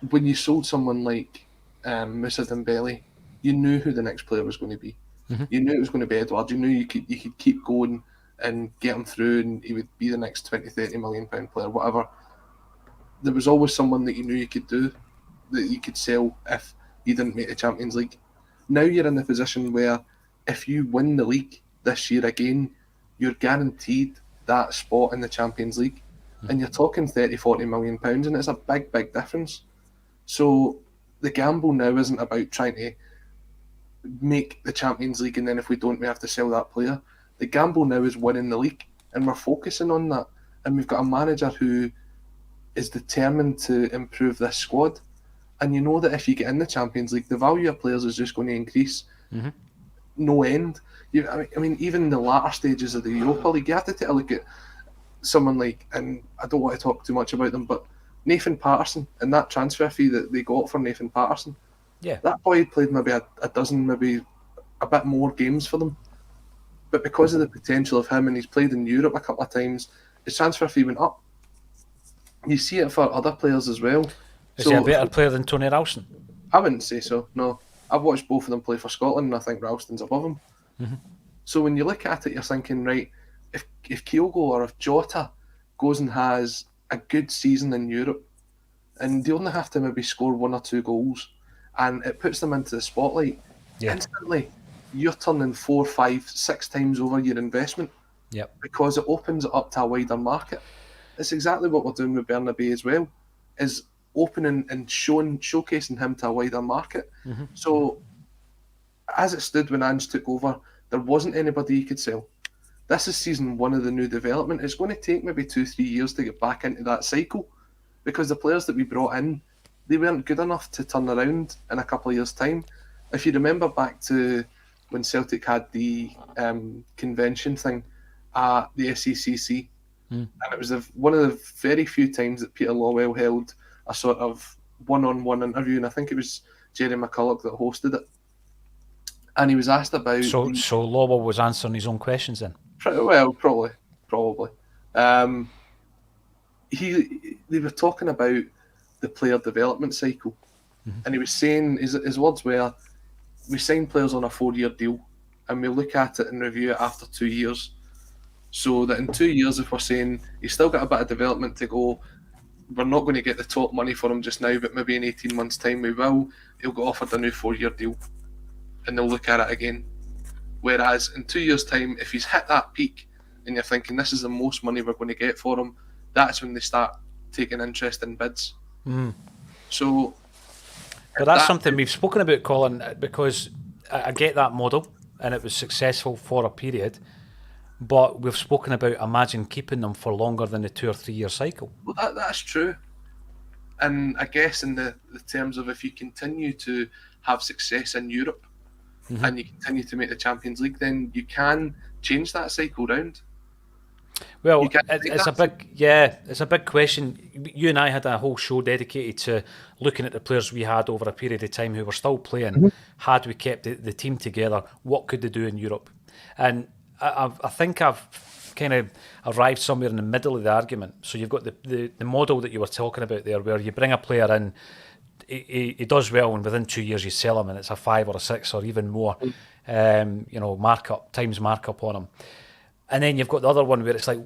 when you sold someone like Moussa Dembele, you knew who the next player was going to be. Mm-hmm. You knew it was going to be Edward. You knew you could keep going and get him through and he would be the next 20, 30 million pound player, whatever. There was always someone that you knew you could do, that you could sell if you didn't make the Champions League. Now you're in the position where if you win the league this year again, you're guaranteed that spot in the Champions League. And you're talking 30, 40 million pounds, and it's a big, big difference. So the gamble now isn't about trying to make the Champions League and then if we don't, we have to sell that player. The gamble now is winning the league, and we're focusing on that. And we've got a manager who is determined to improve this squad. And you know that if you get in the Champions League, the value of players is just going to increase. Mm-hmm. No end. I mean, even the latter stages of the Europa League, you have to take a look at someone like, and I don't want to talk too much about them, but Nathan Patterson and that transfer fee that they got for Nathan Patterson. Yeah. That boy played maybe a dozen, maybe a bit more games for them. But because of the potential of him, and he's played in Europe a couple of times, his transfer fee went up. You see it for other players as well. Is he a better player than Tony Ralston? I wouldn't say so, no. I've watched both of them play for Scotland, and I think Ralston's above him. Mm-hmm. So when you look at it, you're thinking, right, if Kyogo or if Jota goes and has a good season in Europe, and they only have to maybe score 1 or 2 goals, and it puts them into the spotlight, instantly you're turning 4, 5, 6 times over your investment. Yep. Because it opens it up to a wider market. It's exactly what we're doing with Bernabei as well, is opening and showcasing him to a wider market. Mm-hmm. So as it stood when Ange took over, there wasn't anybody he could sell. This is season 1 of the new development. It's going to take maybe 2-3 years to get back into that cycle, because the players that we brought in, they weren't good enough to turn around in a couple of years' time. If you remember back to when Celtic had the convention thing at the SECC, and it was one of the very few times that Peter Lawwell held a sort of one-on-one interview, and I think it was Jerry McCulloch that hosted it. And he was asked about... So Lawwell was answering his own questions then? Well, probably. They were talking about the player development cycle, and he was saying his words were, we sign players on a 4-year deal, and we look at it and review it after 2 years. So that in 2 years, if we're saying he's still got a bit of development to go, we're not going to get the top money for him just now, but maybe in 18 months' time we will. He'll get offered a new 4-year deal, and they'll look at it again. Whereas in 2 years' time, if he's hit that peak and you're thinking this is the most money we're going to get for him, that's when they start taking interest in bids. So, but that's something we've spoken about, Colin, because I get that model and it was successful for a period, but we've spoken about imagine keeping them for longer than the 2 or 3 year cycle. Well, that's true. And I guess in the terms of if you continue to have success in Europe, and you continue to make the Champions League, then you can change that cycle round. Well, it's a big question. You and I had a whole show dedicated to looking at the players we had over a period of time who were still playing. Had we kept the team together, what could they do in Europe? And I think I've kind of arrived somewhere in the middle of the argument. So you've got the model that you were talking about there, where you bring a player in, he does well, and within 2 years you sell him, and it's a 5 or a 6 or even more, markup on him. And then you've got the other one where it's like,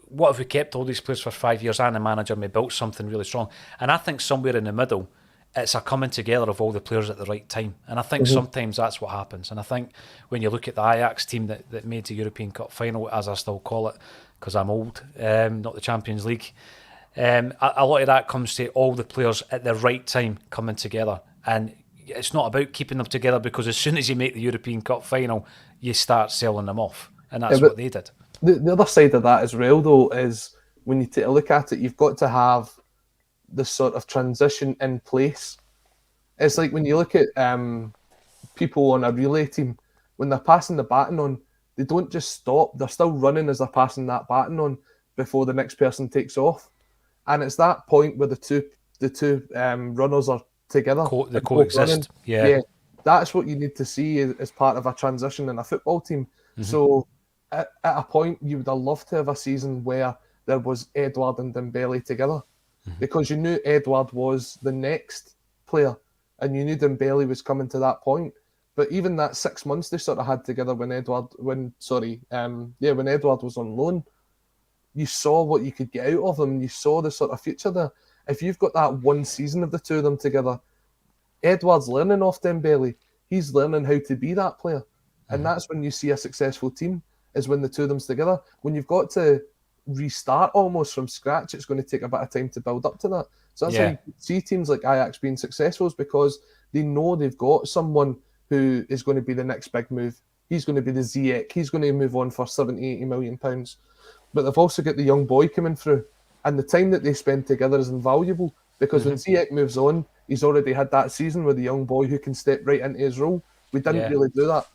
what if we kept all these players for 5 years and the manager may built something really strong? And I think somewhere in the middle, it's a coming together of all the players at the right time. And I think sometimes that's what happens. And I think when you look at the Ajax team that made the European Cup final, as I still call it, because I'm old, not the Champions League, a lot of that comes to all the players at the right time coming together. And it's not about keeping them together, because as soon as you make the European Cup final, you start selling them off. And that's what they did. The other side of that as well, though, is when you take a look at it, you've got to have the sort of transition in place. It's like when you look at people on a relay team, when they're passing the baton on, they don't just stop. They're still running as they're passing that baton on before the next person takes off. And it's that point where the two runners are together. They and both running. coexist. Yeah. Yeah, that's what you need to see as part of a transition in a football team. So at a point, you would have loved to have a season where there was Edouard and Dembele together, because you knew Edouard was the next player, and you knew Dembele was coming to that point. But even that 6 months they sort of had together when Edouard was on loan, you saw what you could get out of them. You saw the sort of future there. If you've got that one season of the two of them together, Edouard's learning off Dembele. He's learning how to be that player. And that's when you see a successful team, is when the two of them's together. When you've got to restart almost from scratch, it's going to take a bit of time to build up to that. So that's how you see teams like Ajax being successful, is because they know they've got someone who is going to be the next big move. He's going to be the Ziyech. He's going to move on for 70, 80 million pounds. But they've also got the young boy coming through. And the time that they spend together is invaluable, because when Ziyech moves on, he's already had that season with the young boy who can step right into his role. We didn't really do that.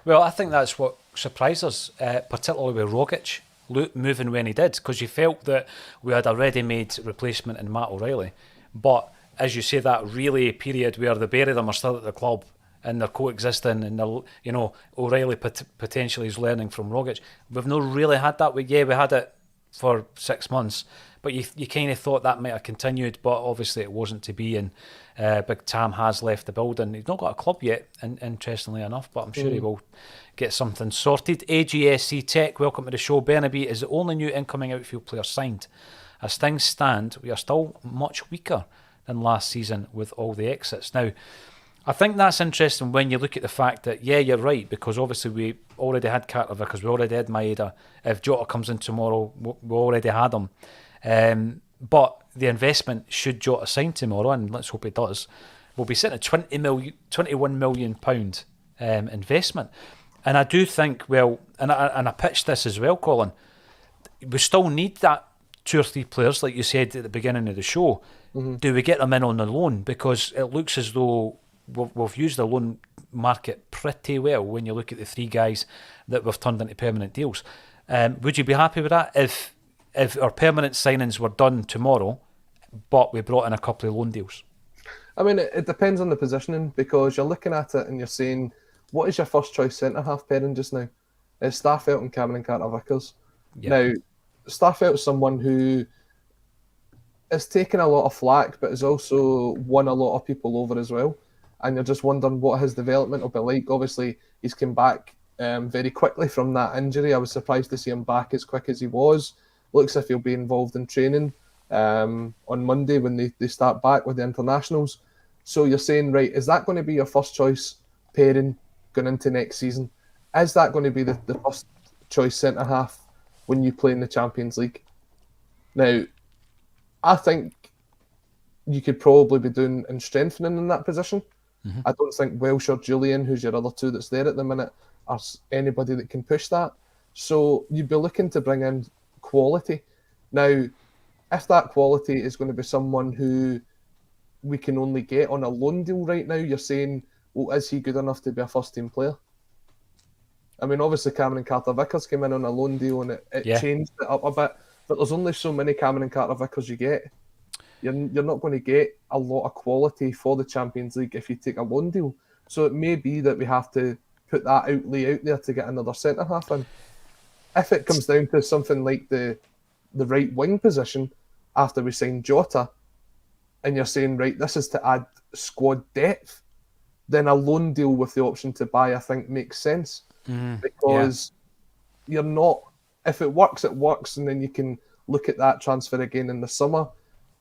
Well, I think that's what surprised us, particularly with Rogic moving when he did, because you felt that we had a ready-made replacement in Matt O'Reilly. But as you say, that relay period where the pair of them are still at the club and they're coexisting, and they're, O'Reilly potentially is learning from Rogic. We've not really had that. We had it for 6 months, but you kind of thought that might have continued, but obviously it wasn't to be, and Big Tam has left the building. He's not got a club yet, interestingly enough, but I'm sure he will get something sorted. AGSC Tech, welcome to the show. Bernabei is the only new incoming outfield player signed. As things stand, we are still much weaker than last season with all the exits. Now, I think that's interesting when you look at the fact that, you're right, because obviously we already had Carter Vickers, we already had Maeda. If Jota comes in tomorrow, we already had him. But the investment, should Jota sign tomorrow, and let's hope he does, will be sitting at £21 million investment. And I do think, and I pitched this as well, Colin, we still need that 2 or 3 players, like you said at the beginning of the show. Do we get them in on the loan? Because it looks as though we've used the loan market pretty well when you look at the 3 guys that we've turned into permanent deals. Would you be happy with that if our permanent signings were done tomorrow, but we brought in a couple of loan deals? I mean, it depends on the positioning, because you're looking at it and you're saying, what is your first choice centre-half pairing just now? It's Starfelt and Cameron Carter-Vickers. Yep. Now, Starfelt's someone who is taking a lot of flack, but has also won a lot of people over as well. And you're just wondering what his development will be like. Obviously, he's come back very quickly from that injury. I was surprised to see him back as quick as he was. Looks as if he'll be involved in training on Monday when they start back with the internationals. So you're saying, right, is that going to be your first choice pairing going into next season? Is that going to be the first choice centre-half when you play in the Champions League? Now, I think you could probably be doing and strengthening in that position. I don't think Welsh or Jullien, who's your other 2 that's there at the minute, are anybody that can push that. So you'd be looking to bring in quality. Now, if that quality is going to be someone who we can only get on a loan deal right now, you're saying, well, is he good enough to be a first-team player? I mean, obviously Cameron Carter-Vickers came in on a loan deal and it changed it up a bit, but there's only so many Cameron Carter-Vickers you get. You're not going to get a lot of quality for the Champions League if you take a loan deal. So it may be that we have to put that outlay out there to get another centre-half in. If it comes down to something like the right wing position after we sign Jota, and you're saying, right, this is to add squad depth, then a loan deal with the option to buy, I think, makes sense. Because you're not, if it works, and then you can look at that transfer again in the summer.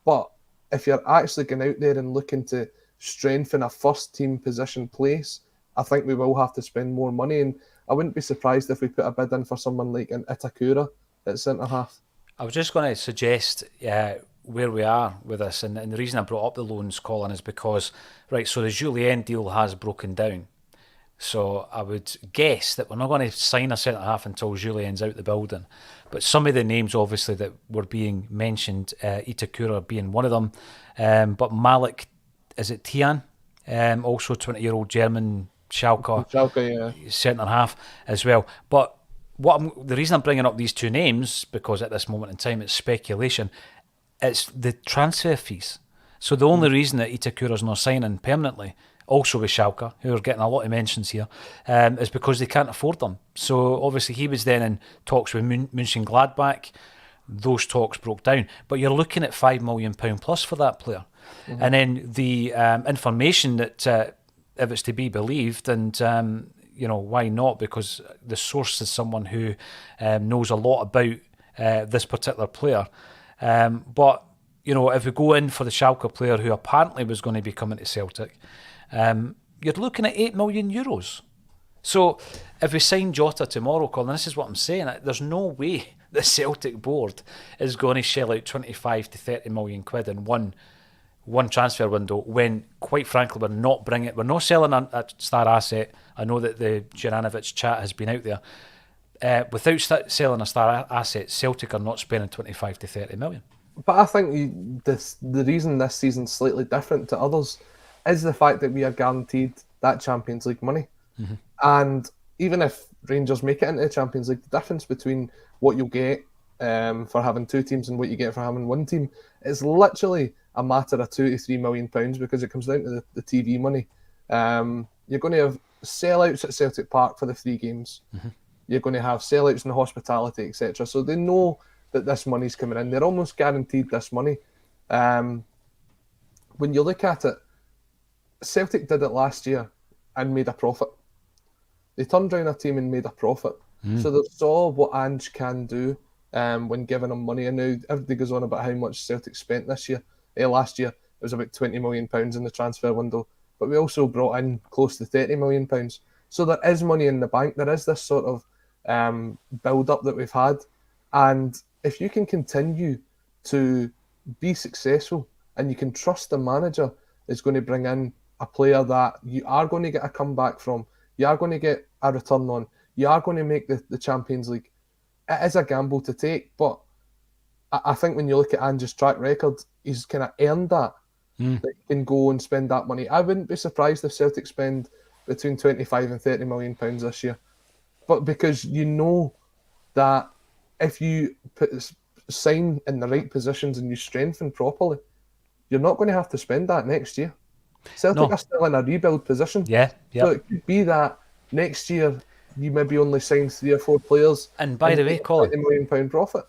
But if you're actually going out there and looking to strengthen a first-team position place, I think we will have to spend more money. And I wouldn't be surprised if we put a bid in for someone like an Itakura at centre-half. I was just going to suggest where we are with this. And the reason I brought up the loans, Colin, is because, right, so the Jullien deal has broken down. So I would guess that we're not going to sign a centre-half until Jullien's out the building. But some of the names, obviously, that were being mentioned, Itakura being one of them, but Malik, is it Tian? Also 20-year-old German Schalke Schalke, yeah. centre-half as well. But the reason I'm bringing up these two names, because at this moment in time it's speculation, it's the transfer fees. So the only reason that Itakura's not signing permanently, also with Schalke, who are getting a lot of mentions here, is because they can't afford them. So obviously he was then in talks with Mönchengladbach. Those talks broke down. But you're looking at £5 million plus for that player. And then the information that, if it's to be believed, and why not? Because the source is someone who knows a lot about this particular player. But if we go in for the Schalke player who apparently was going to be coming to Celtic, you're looking at €8 million. So if we sign Jota tomorrow, Colin, this is what I'm saying. There's no way the Celtic board is going to shell out 25 to 30 million quid in one transfer window when, quite frankly, we're not selling a star asset. I know that the Juranovic chat has been out there. Without selling a star asset, Celtic are not spending 25 to 30 million. But I think the reason this season's slightly different to others is the fact that we are guaranteed that Champions League money. And even if Rangers make it into the Champions League, the difference between what you'll get for having two teams and what you get for having one team is literally a matter of £2 to £3 million, because it comes down to the TV money. You're going to have sellouts at Celtic Park for the 3 games. You're going to have sellouts in the hospitality, etc. So they know that this money's coming in. They're almost guaranteed this money. When you look at it, Celtic did it last year and made a profit. They turned around a team and made a profit. So they saw what Ange can do when giving them money. And now everybody goes on about how much Celtic spent last year. It was about £20 million in the transfer window. But we also brought in close to £30 million. So there is money in the bank. There is this sort of build-up that we've had. And if you can continue to be successful and you can trust the manager is going to bring in a player that you are going to get a comeback from, you are going to get a return on, you are going to make the Champions League, it is a gamble to take. But I think when you look at Ange's track record, he's kind of earned that he can go and spend that money. I wouldn't be surprised if Celtic spend between 25 and £30 million this year. But because you know that if you sign in the right positions and you strengthen properly, you're not going to have to spend that next year. Celtic are still in a rebuild position. Yeah. So it could be that next year you maybe only sign 3 or 4 players. And by the way, Colin, £20 million profit.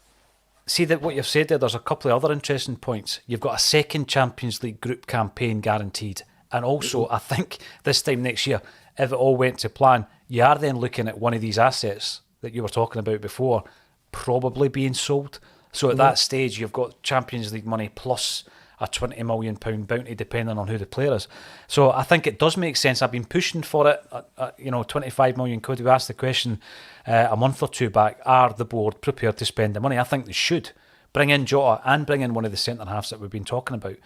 See that what you've said there's a couple of other interesting points. You've got a second Champions League group campaign guaranteed. And also, I think this time next year, if it all went to plan, you are then looking at one of these assets that you were talking about before probably being sold. So at that stage, you've got Champions League money plus a £20 million bounty, depending on who the player is. So I think it does make sense. I've been pushing for it. 25 million quid. We asked the question a month or two back, are the board prepared to spend the money? I think they should. Bring in Jota and bring in one of the centre-halves that we've been talking about.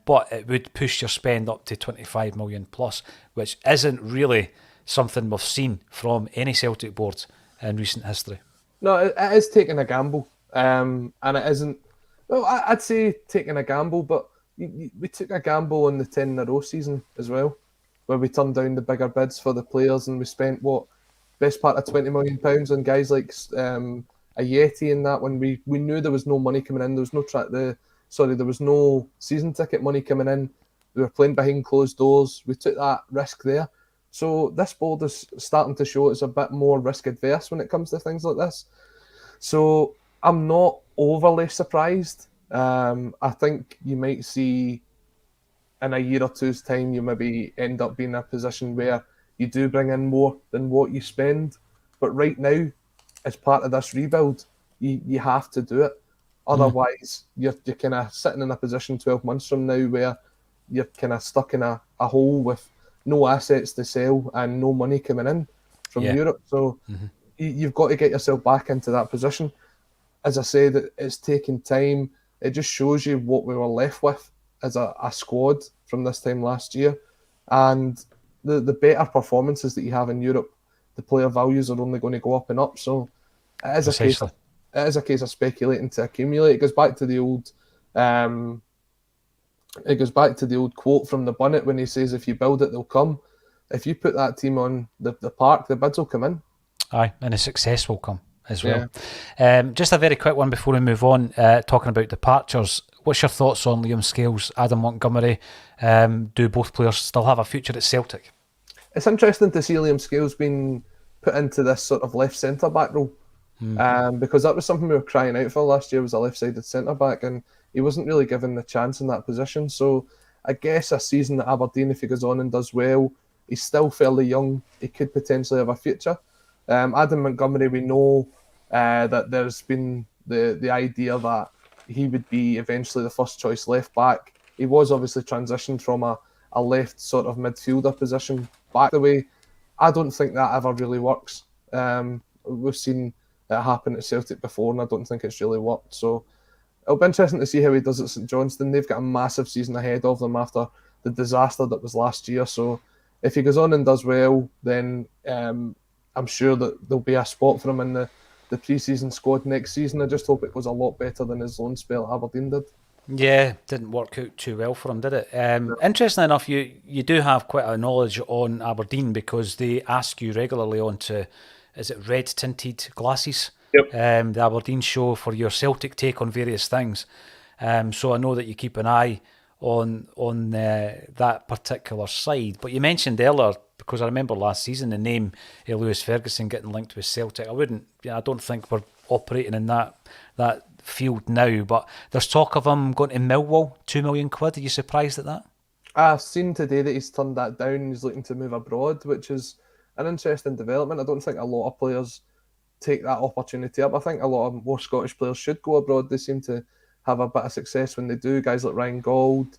But it would push your spend up to 25 million plus, which isn't really something we've seen from any Celtic board in recent history. No, it is taking a gamble. And it isn't... Well, I'd say taking a gamble, but we took a gamble on the 10 in a row season as well, where we turned down the bigger bids for the players and we spent, best part of £20 million on guys like a Yeti in that one. We knew there was no money coming in. There was there was no season ticket money coming in. We were playing behind closed doors. We took that risk there. So this board is starting to show it's a bit more risk adverse when it comes to things like this. So I'm not overly surprised. I think you might see in a year or two's time, you maybe end up being in a position where you do bring in more than what you spend. But right now, as part of this rebuild, you have to do it. Otherwise, you're kind of sitting in a position 12 months from now where you're kind of stuck in a hole with no assets to sell and no money coming in from Europe. So you've got to get yourself back into that position. As I said, it's taking time. It just shows you what we were left with as a squad from this time last year. And the better performances that you have in Europe, the player values are only going to go up and up. So it is a case of speculating to accumulate. It goes back to the old quote from the Bunnet when he says, "If you build it, they'll come." If you put that team on the park, the bids will come in. Aye, and the success will come as well. Yeah. Just a very quick one before we move on, talking about departures. What's your thoughts on Liam Scales, Adam Montgomery? Do both players still have a future at Celtic? It's interesting to see Liam Scales being put into this sort of left centre-back role, because that was something we were crying out for last year, was a left-sided centre-back, and he wasn't really given the chance in that position. So I guess a season at Aberdeen, if he goes on and does well, he's still fairly young, he could potentially have a future. Adam Montgomery, we know that there's been the idea that he would be eventually the first choice left back. He was obviously transitioned from a left sort of midfielder position back the way. I don't think that ever really works. We've seen it happen at Celtic before, and I don't think it's really worked. So it'll be interesting to see how he does at St Johnstone. They've got a massive season ahead of them after the disaster that was last year. So if he goes on and does well, then I'm sure that there'll be a spot for him in the pre-season squad next season. I just hope it goes a lot better than his loan spell at Aberdeen did. Yeah, didn't work out too well for him, did it? Interesting enough, you do have quite a knowledge on Aberdeen, because they ask you regularly onto, is it red tinted glasses? Yep. The Aberdeen show, for your Celtic take on various things. So I know that you keep an eye on that particular side. But you mentioned earlier, because I remember last season the name Lewis Ferguson getting linked with Celtic. I don't think we're operating in that field now, but there's talk of him going to Millwall, £2 million. Are you surprised at that? I've seen today that he's turned that down. He's looking to move abroad, which is an interesting development. I don't think a lot of players take that opportunity up. I think a lot of more Scottish players should go abroad. They seem to have a bit of success when they do. Guys like Ryan Gauld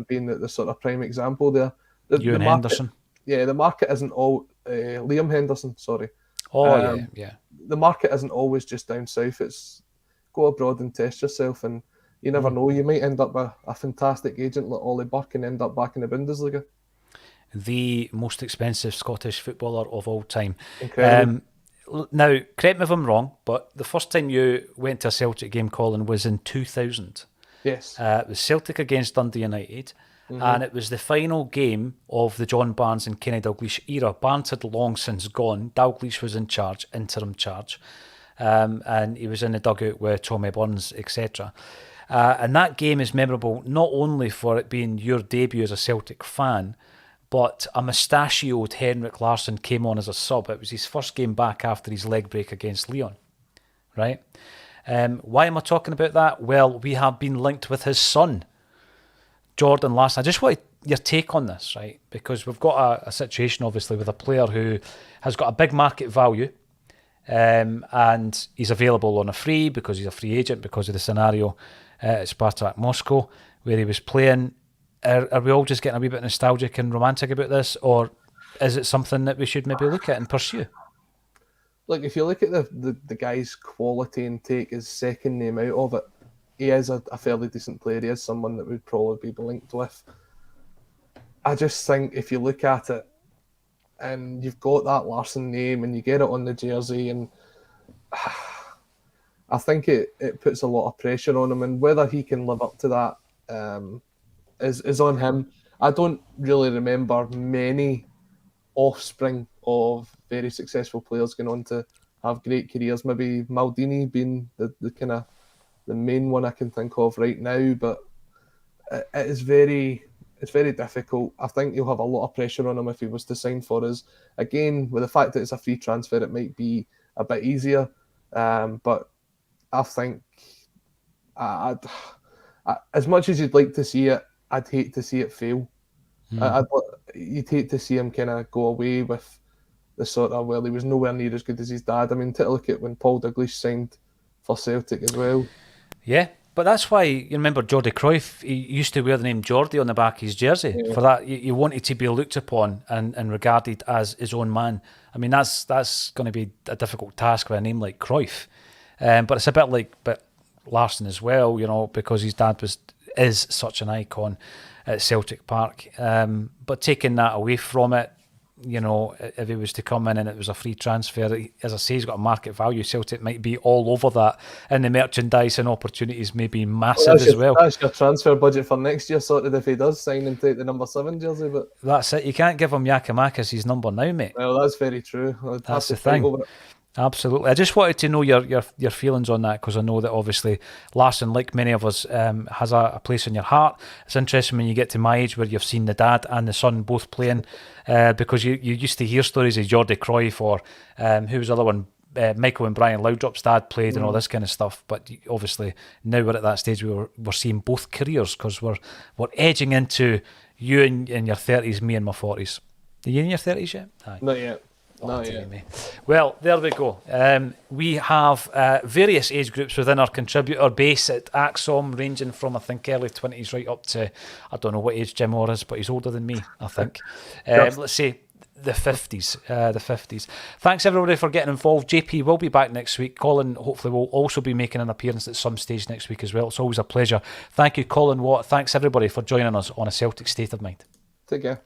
being the sort of prime example there. Ewan Henderson. Yeah, the market isn't all... Liam Henderson, sorry. Yeah. The market isn't always just down south. It's go abroad and test yourself, and you never know. You might end up a fantastic agent like Ollie Burke and end up back in the Bundesliga. The most expensive Scottish footballer of all time. Incredible. Now, correct me if I'm wrong, but the first time you went to a Celtic game, Colin, was in 2000. Yes. It was Celtic against Dundee United, and it was the final game of the John Barnes and Kenny Dalglish era. Barnes had long since gone. Dalglish was in charge, interim charge, and he was in the dugout with Tommy Burns, etc. And that game is memorable not only for it being your debut as a Celtic fan, but a mustachioed Henrik Larsson came on as a sub. It was his first game back after his leg break against Lyon, right? Why am I talking about that? Well, we have been linked with his son, Jordan Larsson. I just want your take on this, right? Because we've got a situation, obviously, with a player who has got a big market value, and he's available on a free because he's a free agent because of the scenario at Spartak Moscow where he was playing. Are we all just getting a wee bit nostalgic and romantic about this, or is it something that we should maybe look at and pursue? Look, if you look at the guy's quality and take his second name out of it, he is a fairly decent player. He is someone that would probably be linked with. I just think if you look at it and you've got that Larsson name and you get it on the jersey, and I think it puts a lot of pressure on him, and whether he can live up to that is on him. I don't really remember many offspring of very successful players going on to have great careers. Maybe Maldini being the kind of the main one I can think of right now, but it's very difficult. I think he'll have a lot of pressure on him if he was to sign for us. Again, with the fact that it's a free transfer, it might be a bit easier. But I think as much as you'd like to see it, I'd hate to see it fail. You'd hate to see him kind of go away with the sort of, well, he was nowhere near as good as his dad. I mean, take a look at when Paul Dalglish signed for Celtic as well. Yeah, but that's why, you remember Jordi Cruyff, he used to wear the name Jordi on the back of his jersey. Yeah. For that, you wanted to be looked upon and regarded as his own man. I mean, that's going to be a difficult task with a name like Cruyff. But it's a bit like Larsson as well, because his dad is such an icon. at Celtic Park. But taking that away from it, you know, if he was to come in and it was a free transfer, as I say, he's got a market value. Celtic might be all over that, and the merchandise and opportunities may be massive as well. That's your transfer budget for next year sorted if he does sign and take the number 7 jersey. But that's it. You can't give him Giakoumakis his number now, mate. Well, that's very true. That's the thing. Absolutely. I just wanted to know your feelings on that, because I know that obviously Larson, like many of us, has a place in your heart. It's interesting when you get to my age where you've seen the dad and the son both playing, because you used to hear stories of Jordi Cruyff or who was the other one, Michael and Brian Laudrup's dad played and all this kind of stuff. But obviously now we're at that stage where we're seeing both careers, because we're edging into you in your 30s, me in my 40s. Are you in your 30s yet? Aye. Not yet. Well, there we go. We have various age groups within our contributor base at Axom, ranging from I think early 20s right up to, I don't know what age Jim Orr is, but he's older than me, I think. Let's say the 50s. Thanks everybody for getting involved. JP will be back next week. Colin hopefully will also be making an appearance at some stage next week as well. It's always a pleasure. Thank you, Colin Watt. Thanks everybody for joining us on A Celtic State of Mind. Take care.